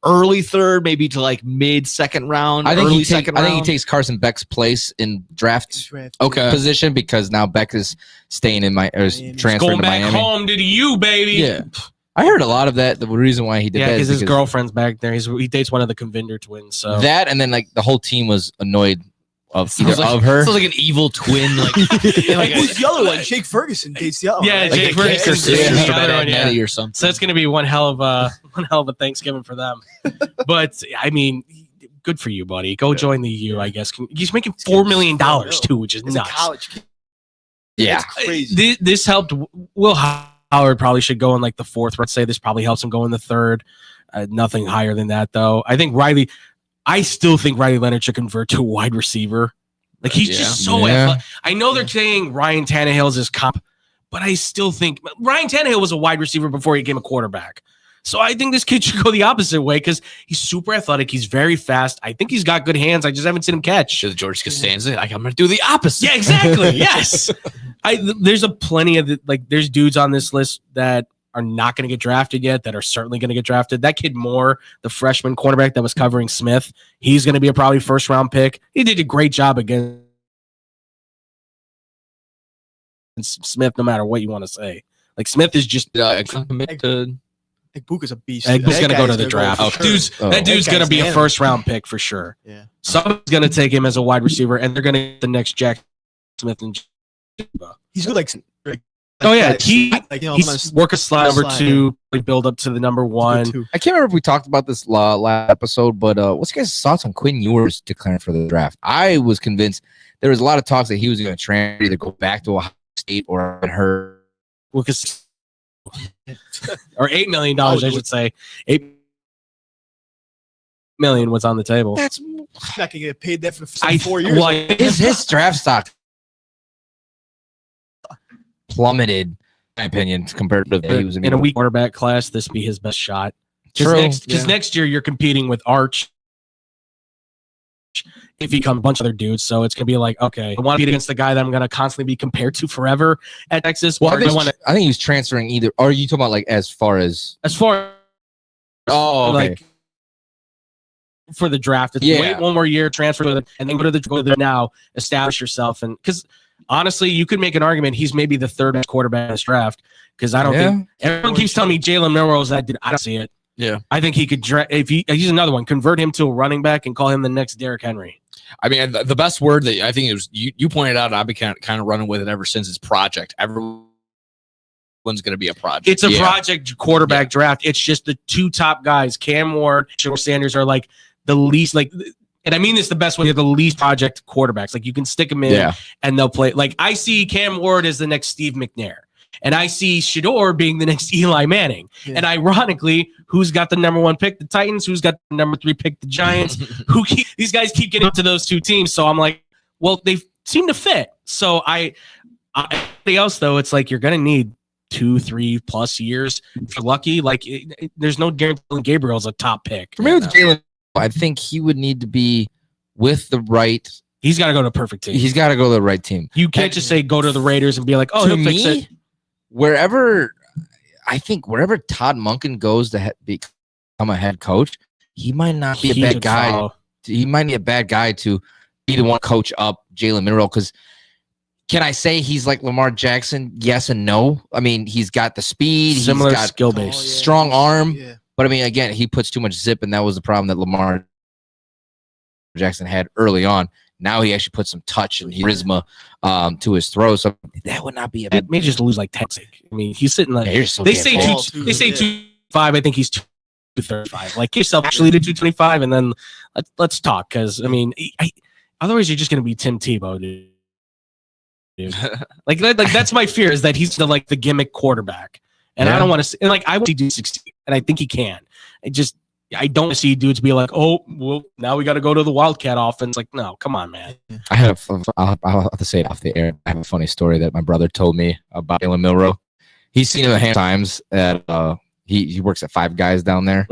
early 3rd, maybe to like mid 2nd round? I think I think he takes Carson Beck's place in draft position, because now Beck is staying in transferring going to back Miami. Home to you, baby. Yeah. I heard a lot of that. The reason why he did that is because his girlfriend's back there. He dates one of the Convinder twins. So that, and then like the whole team was annoyed of her. Sounds like an evil twin. Like who's the other one? Jake Ferguson dates the other one. Yeah, Jake Ferguson or something. So it's gonna be one hell of a Thanksgiving for them. But I mean, good for you, buddy. Go join the U. I guess he's making $4 million too, which is nuts. College kid. Yeah, it's crazy. This helped Will Howard. Probably should go in like the 4th. Let's say this probably helps him go in the 3rd. Nothing higher than that, though. I still think Riley Leonard should convert to a wide receiver. Like he's just so athletic. I know they're saying Ryan Tannehill's his comp, but I still think Ryan Tannehill was a wide receiver before he became a quarterback. So I think this kid should go the opposite way, because he's super athletic. He's very fast. I think he's got good hands. I just haven't seen him catch. To the George Costanza, like I'm going to do the opposite. Yeah, exactly. Yes. There's a plenty of there's dudes on this list that are not going to get drafted yet, that are certainly going to get drafted. That kid Moore, the freshman cornerback that was covering Smith, he's going to be a probably 1st round pick. He did a great job against Smith, no matter what you want to say. Like Smith is just committed. Egbuka's a beast. Egbuka's going to go to the draft. That dude's going to be a 1st round pick for sure. Yeah. Someone's going to take him as a wide receiver, and they're going to get the next Jack Smith and he's good. He's work a slide number 2, build up to the number 1. I can't remember if we talked about this last episode, but what's your guys' thoughts on Quinn Ewers declaring for the draft? I was convinced there was a lot of talks that he was going to transfer, either go back to Ohio State or her. Or $8 million, I should say. $8 million was on the table. That's not going to get paid that for 4 years. Well, his draft stock plummeted, in my opinion, compared to he was in a weak quarterback class. This be his best shot. Because next year you're competing with Arch. If he comes a bunch of other dudes, so it's gonna be like, okay, I want to beat against the guy that I'm gonna constantly be compared to forever at Texas. Well, I think he's transferring either. Or are you talking about like as far as? Oh, okay. Like for the draft, it's wait one more year, transfer to them, and then go to the now, establish yourself, and because. Honestly, you could make an argument he's maybe the 3rd best quarterback in this draft, because I don't think everyone keeps telling me Jalen Milroe. I don't see it. Yeah. I think he could he's another one. Convert him to a running back and call him the next Derrick Henry. I mean, the best word that I think it was you pointed out, and I've been kind of running with it ever since, is project. Everyone's going to be a project. It's a project quarterback draft. It's just the two top guys, Cam Ward, Shedeur Sanders, are like the least and I mean this the best way. They're the least project quarterbacks. Like you can stick them in and they'll play. Like I see Cam Ward as the next Steve McNair. And I see Shedeur being the next Eli Manning. Yeah. And ironically, who's got the number 1 pick? The Titans. Who's got the number 3 pick? The Giants. These guys keep getting to those two teams. So I'm like, well, they seem to fit. So everything else though, it's like you're gonna need 2-3+ years if you're lucky. Like there's no guarantee Gabriel's a top pick. For me with Jalen, I think he would need to be with the right. He's got to go to a perfect team. He's got to go to the right team. You can't just say go to the Raiders and be like, oh, he'll fix it. Wherever Todd Monken goes to become a head coach, he might not be a bad guy. Follow. He might be a bad guy to be the one coach up Jalen Milroe. Because can I say he's like Lamar Jackson? Yes and no. I mean, he's got the speed, similar he's got skill base, strong arm. Yeah. But I mean, again, he puts too much zip, and that was the problem that Lamar Jackson had early on. Now he actually puts some touch and charisma to his throw. So that would not be a bad. May just lose like 10. I mean, he's sitting like they say 225. I think he's 235. Like yourself actually to 225, and then let's talk because I mean, otherwise you're just gonna be Tim Tebow, dude. like that's my fear is that he's the gimmick quarterback, and I don't want to. And like I want to do 60, and I think he can. I don't see dudes be like, oh, well, now we got to go to the Wildcat offense. Like, no, come on, man. I'll have to say it off the air. I have a funny story that my brother told me about Jalen Milroe. He's seen him a handful of times at he works at Five Guys down there.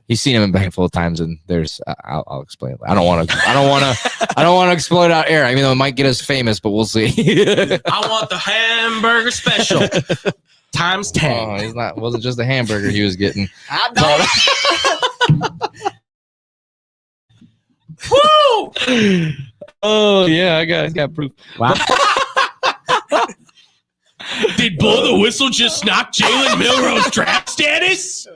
He's seen him a handful of times, and there's I'll explain it. I don't want to exploit out air. I mean, it might get us famous, but we'll see. I want the hamburger special. Times 10. Oh, wasn't just a hamburger he was getting. Woo! Oh yeah, I got proof. Wow. Did blow the whistle just knock Jalen Milroe's draft status?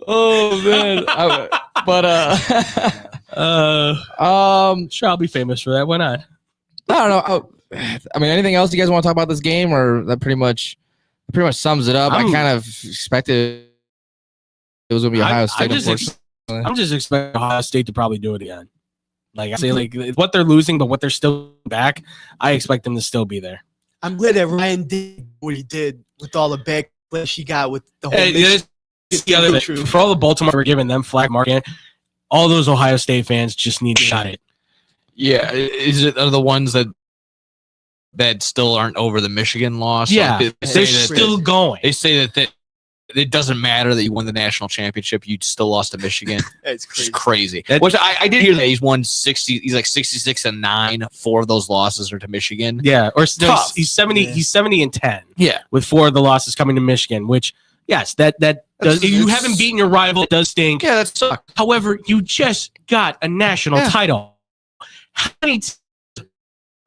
Oh man. Sure, I'll be famous for that. Why not? I don't know. I mean, anything else you guys want to talk about this game, or that pretty much sums it up? I kind of expected it was going to be Ohio State. I'm just expecting Ohio State to probably do it again. Like I say, like what they're losing, but what they're still back, I expect them to still be there. I'm glad that Ryan did what he did with all the backlash he got with the whole. For all the Baltimore were giving them flag marking, all those Ohio State fans just need to shut it. Yeah, are the ones that still aren't over the Michigan loss? Yeah, they're still going. They say that it doesn't matter that you won the national championship; you still lost to Michigan. It's crazy. It's crazy. Which I did hear that he's won 60. He's like 66-9. 4 of those losses are to Michigan. Yeah, or no, tough. he's 70. Yeah. He's 70-10. Yeah, with 4 of the losses coming to Michigan. Which yes, that does. You haven't beaten your rival. It does stink. Yeah, that sucks. However, you just got a national title. How many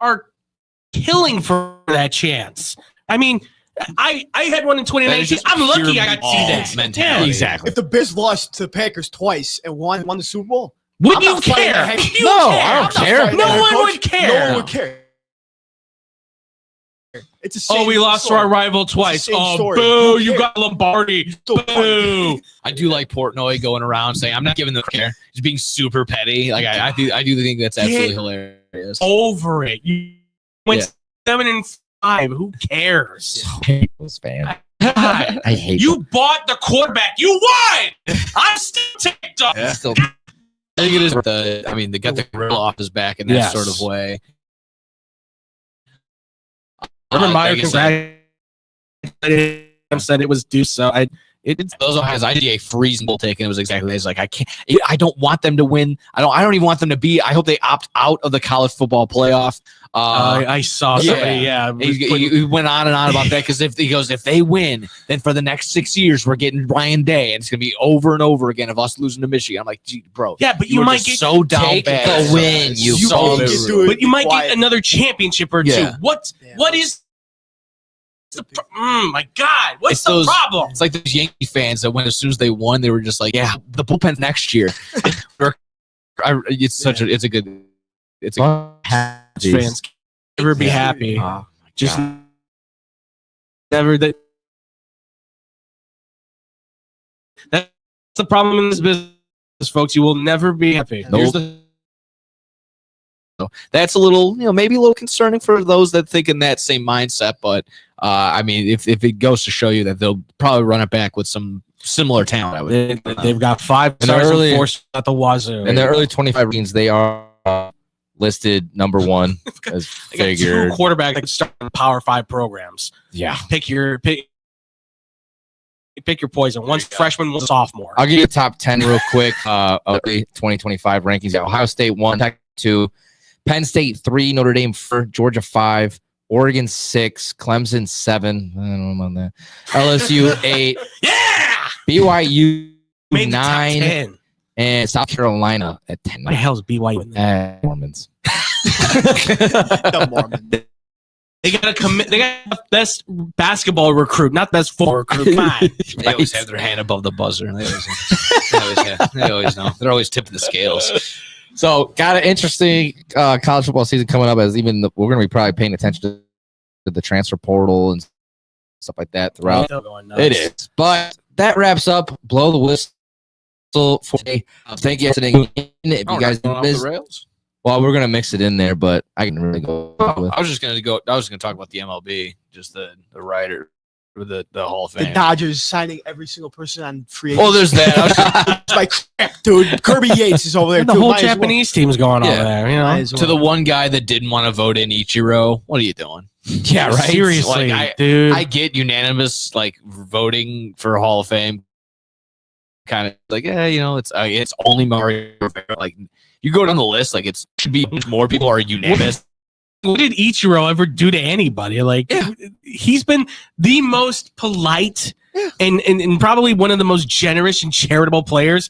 are killing for that chance? I mean, I had one in 2019. I'm lucky I got to see that mentality. Yeah, exactly. If the Bears lost to the Packers twice and won the Super Bowl, would you care? I don't care. No one would care. No one would care. It's the same we lost to our rival twice. Oh, story. Boo! You got Lombardi. Boo! I do like Portnoy going around saying, "I'm not giving them care." He's being super petty. Like I do think that's absolutely hilarious. Over it. You went 7-5. Who cares? Those fans. I hate you. Bought the quarterback. You won. I'm still ticked off. Yeah. I think it is. They got the grill off his back in that sort of way. Urban Meyer said it was due. So those guys, I did a freezing bull take, and it was exactly this. Like I don't want them to win. I don't even want them to be. I hope they opt out of the college football playoff. I saw somebody. Yeah, he went on and on about that because if they win, then for the next 6 years we're getting Ryan Day, and it's gonna be over and over again of us losing to Michigan. I'm like, gee, bro. Yeah, but you might get so down bad. The win, but you might get another championship or two. What is My God, what's It's the those- problem? It's like those Yankee fans that when as soon as they won, they were just like, "Yeah, the bullpen next year." It's a good. It's a Fans can never be happy. Oh, Just God. never that. That's the problem in this business, folks. You will never be happy. Here's that's a little, maybe a little concerning for those that think in that same mindset. But I mean, if it goes to show you that they'll probably run it back with some similar talent, I would. They've got 5 In the stars early- and 4 stars at the wazoo. In the early 25 rankings, they are listed number 1 as They got 2 figured. quarterbacks that start in Power 5 programs. Yeah. Pick your poison. One's freshman, one's sophomore. I'll give you the top 10 real quick of the 2025 rankings. Yeah, Ohio State 1, Tech 2, Penn State 3, Notre Dame 4, Georgia 5, Oregon 6, Clemson 7. I don't know about that. LSU 8. Yeah! BYU Made the top 9. 10. And South Carolina at 10. What the hell is BYU in there? Mormons. The Mormon. They got to commit. They got the best basketball recruit, not best football recruit. Come on. They always have their hand above the buzzer. They always know. They're always tipping the scales. So, got an interesting college football season coming up. As even we're going to be probably paying attention to the transfer portal and stuff like that throughout. Still going nuts. It is, but that wraps up. Blow the whistle for today. Thank you for tuning in. If you guys going off missed, the rails. well, we're going to mix it in there, but I can really go. With. I was just gonna talk about the MLB, just the writer for the Hall of The Fame. Dodgers signing every single person on free Oh, there's that. I was just- It's like crap, dude. Kirby Yates is over there. The too. whole Might as well. Japanese team's going Yeah. over there. You know, Might as to the well. one guy that didn't want to vote in Ichiro, what are you doing? Yeah, right. Seriously, Like, dude. I get unanimous like voting for Hall of Fame. Kind of like, it's only Mario Rivera. Like, you go down the list, like it should be more people are unanimous. What did Ichiro ever do to anybody? Like, he's been the most polite and probably one of the most generous and charitable players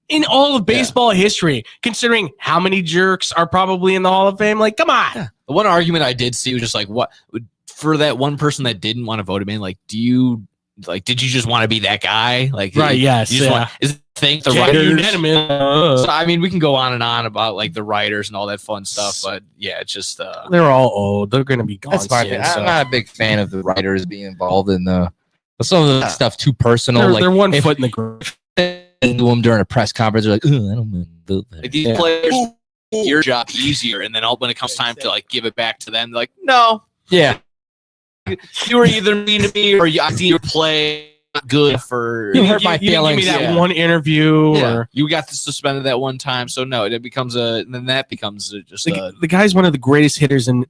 in all of baseball history, considering how many jerks are probably in the Hall of Fame. Like, come on. The one argument I did see was just like, what for that one person that didn't want to vote him in, like, did you just want to be that guy? Like, Right, yes, you just yeah. want, is think the Yeah, writers. unanimous. So, I mean, we can go on and on about like the writers and all that fun stuff, but yeah, it's just They're all old. They're going to be gone That's fine. soon. I'm so. not a big fan of the writers being involved in the some of the stuff too personal. They're, like they're one if foot in the grave. they do them during a press conference, they're like, "Ugh, I don't want to vote." like these players make your job easier, and then all when it comes time to like give it back to them, they're like, no, Yeah, you were either mean to me or I see your play not good for You hurt my You didn't give me feelings. that Yeah. one interview. Yeah. Or You got suspended that one time, so no, it becomes that becomes just the guy's one of the greatest hitters in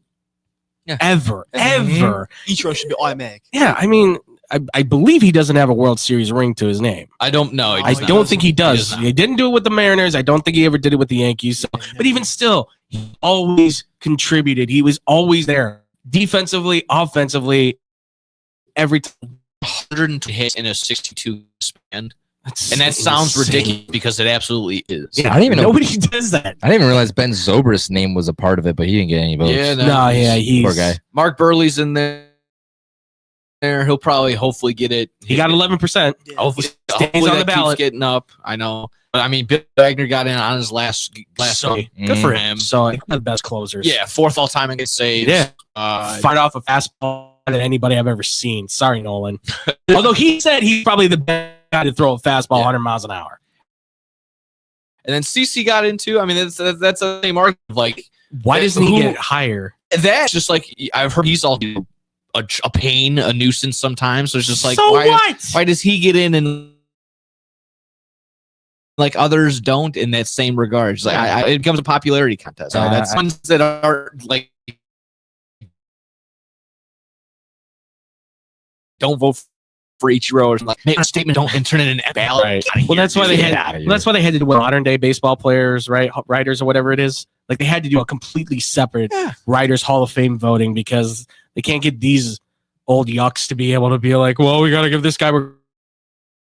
ever. Ichiro should be automatic. Yeah, I mean, I believe he doesn't have a World Series ring to his name. I don't know. I don't think he does. He didn't do it with the Mariners. I don't think he ever did it with the Yankees. So, but even still, he always contributed. He was always there, defensively, offensively, every time. 102 hits in a 62 span, That's and that sounds insane. ridiculous because it absolutely is. Yeah, I didn't even know. nobody does that. I didn't even realize Ben Zobrist's name was a part of it, but he didn't get any votes. Yeah, No, yeah, he's Poor guy. Mark Burley's in there. He'll probably hopefully get it. He got 11%. Hopefully, Stays hopefully on the that keeps ballot. getting up. I know, but I mean, Bill Wagner got in on his last So, game. good for him. So, one of the best closers. Yeah, fourth all time against saves. Yeah. Fight Fight off a fastball than anybody I've ever seen. Sorry, Nolan. Although he said he's probably the best guy to throw a fastball 100 miles an hour. And then CC got into. I mean, that's the same argument. Like, Why doesn't he who- get higher? That's just like I've heard he's all a pain, a nuisance sometimes. So it's just like, So why, what? why does he get in and like others don't in that same regard? It's like it becomes a popularity contest. That's ones that are like don't vote for Ichiro or like make a statement, don't and turn it in a ballot. Right. Get outta Well, here, that's why dude. they Get had. outta Well, here. that's why they had to do with modern day baseball players, right? Writers or whatever it is. Like they had to do a completely separate Writers Hall of Fame voting because they can't get these old yucks to be able to be like, well, we got to give this guy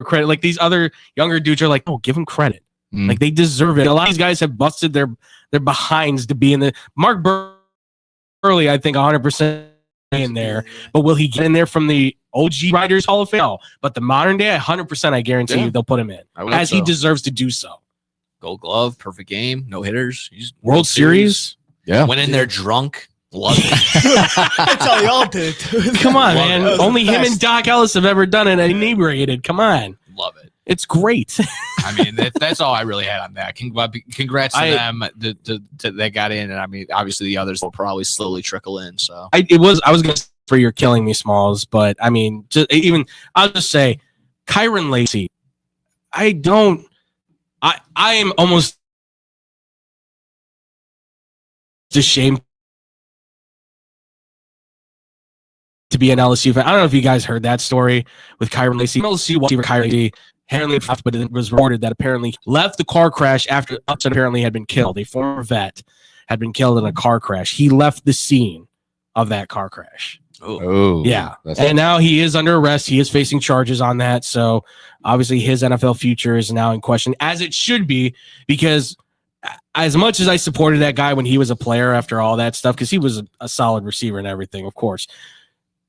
credit. Like these other younger dudes are like, oh, give him credit. Mm. Like they deserve it. A lot of these guys have busted their behinds to be in the Mark Burley. I think 100% in there, but will he get in there from the OG Riders Hall of Fame? No. But the modern day, 100%, I guarantee you they'll put him in as he deserves to do so. Gold Glove, perfect game, no hitters. World Series. Yeah. Went in there drunk. Love it. That's all y'all did. Come on, Love man. it. Only him Best. and Doc Ellis have ever done it inebriated. Come on. Love it. It's great. I mean, that's all I really had on that. Congrats to them that got in, and I mean, obviously the others will probably slowly trickle in. So I was going to say for You're Killing Me, Smalls, but I mean, I'll just say, Kyron Lacey. I am almost ashamed to be an LSU fan. I don't know if you guys heard that story with Kyron Lacey. LSU receiver Kyron Lacey apparently left, but it was reported that apparently left the car crash after Upson apparently had been killed. A former vet had been killed in a car crash. He left the scene of that car crash. Oh, yeah. And now he is under arrest. He is facing charges on that. So obviously his NFL future is now in question, as it should be, because as much as I supported that guy when he was a player after all that stuff, because he was a solid receiver and everything, of course.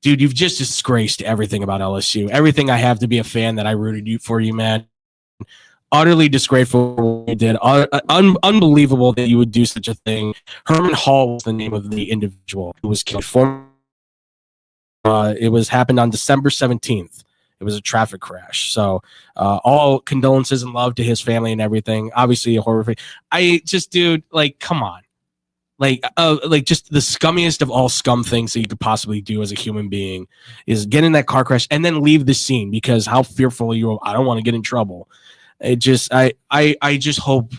Dude, you've just disgraced everything about LSU. Everything I have to be a fan that I rooted for you, man. Utterly disgraceful what you did. Unbelievable that you would do such a thing. Herman Hall was the name of the individual who was killed. It happened on December 17th. It was a traffic crash. So all condolences and love to his family and everything. Obviously a horror. I just, dude, like, come on. Like just the scummiest of all scum things that you could possibly do as a human being is get in that car crash and then leave the scene because how fearful you are. I don't want to get in trouble. It just, I just hope,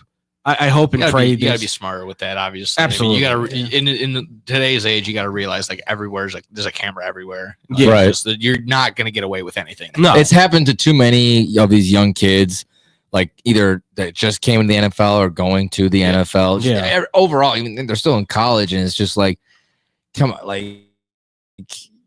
I hope and pray. You gotta be smarter with that, obviously. Absolutely. I mean, you gotta in today's age, you gotta realize like everywhere's like there's a camera everywhere. Yeah. Right. You're not gonna get away with anything. No, it's happened to too many of these young kids, like either that just came into the NFL or going to the NFL. Yeah. Overall, even they're still in college, and it's just like, come on, like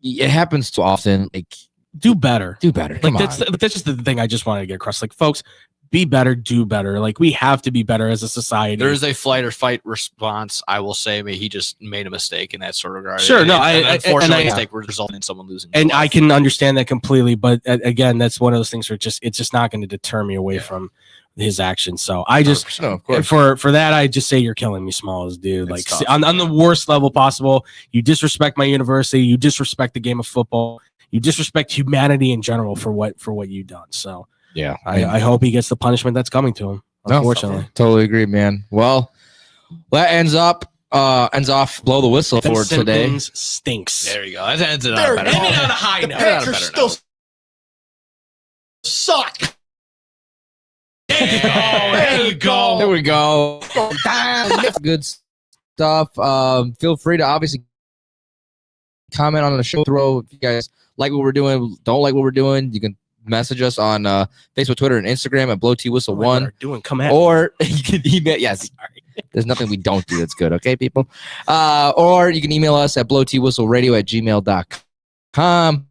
it happens too often. Like, do better. Come Like that's just the thing I just wanted to get across. Like, folks, be better, do better. Like, we have to be better as a society. There is a flight or fight response. I will say, he just made a mistake in that sort of regard. Sure, no, unfortunately, mistake resulted in someone losing. And I can understand that completely, but again, that's one of those things where it's just not going to deter me away from his actions. So I just of course. for that, I just say You're Killing Me, Smalls, dude. Like on the worst level possible. You disrespect my university. You disrespect the game of football. You disrespect humanity in general for what you've done. So. Yeah, I hope he gets the punishment that's coming to him. Unfortunately, totally agree, man. Well, that ends off. Blow the whistle for today. Stinks. There you go. That ends it on a high note. Packers still suck. There you go. There we go. Good stuff. Feel free to obviously comment on the show. Throw if you guys like what we're doing, don't like what we're doing. You can message us on Facebook, Twitter, and Instagram at BlowTWhistle1. Come at or you can email. Yes, there's nothing we don't do that's good. Okay, people. Or you can email us at blowtwhistleradio@gmail.com.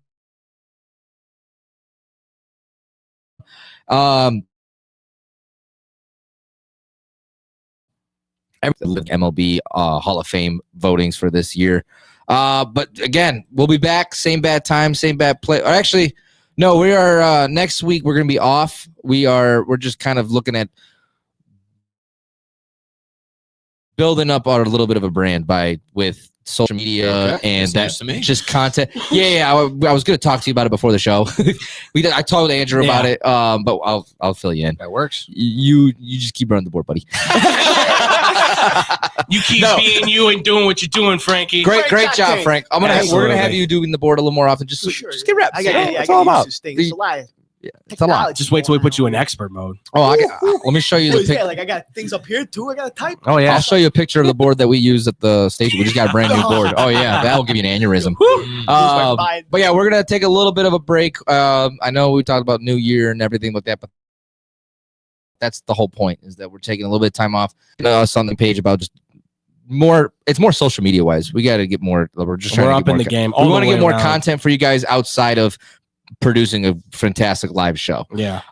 MLB Hall of Fame votings for this year. But again, we'll be back. Same bad time, same bad play. Or actually, no, we are next week. We're going to be off. We're just kind of looking at building up a little bit of a brand with social media and that's that news to me. just content. Yeah. I was going to talk to you about it before the show. I told Andrew about it, but I'll fill you in. That works. You just keep running the board, buddy. You keep being you and doing what you're doing, Frankie. Great job, Frank. We're gonna have you doing the board a little more often. Just get reps. It's all about. It's a lot. It's a lot. Just wait till we put you in expert mode. Oh, let me show you the picture. Like I got things up here too. I got to type. Oh yeah, I'll show you a picture of the board that we use at the station. We just got a brand new board. Oh yeah, that'll give you an aneurysm. But yeah, we're gonna take a little bit of a break. I know we talked about New Year and everything like that, but that's the whole point, is that we're taking a little bit of time off. Us on the page about just more. It's more social media wise. We got to get more. We're just trying we're to up get in more the game. We want to get more content for you guys outside of producing a fantastic live show. Yeah.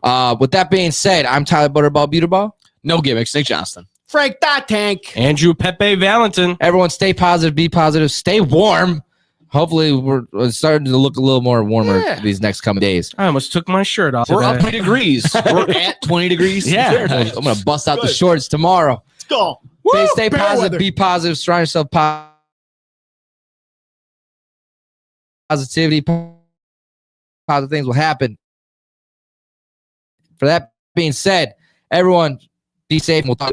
With that being said, I'm Tyler Butterball Buterball. No gimmicks. Nick Johnston. Frank Dot Tank. Andrew Pepe Valentin. Everyone stay positive, be positive, stay warm. hopefully we're starting to look a little more warmer these next coming days. I almost took my shirt off. We're up today. 20 degrees. We're at 20 degrees. Yeah. Fahrenheit. I'm gonna bust out the shorts tomorrow. Let's go. Stay Bear positive, weather. be positive, surround yourself positivity. Positive things will happen. For that being said, everyone be safe and we'll talk.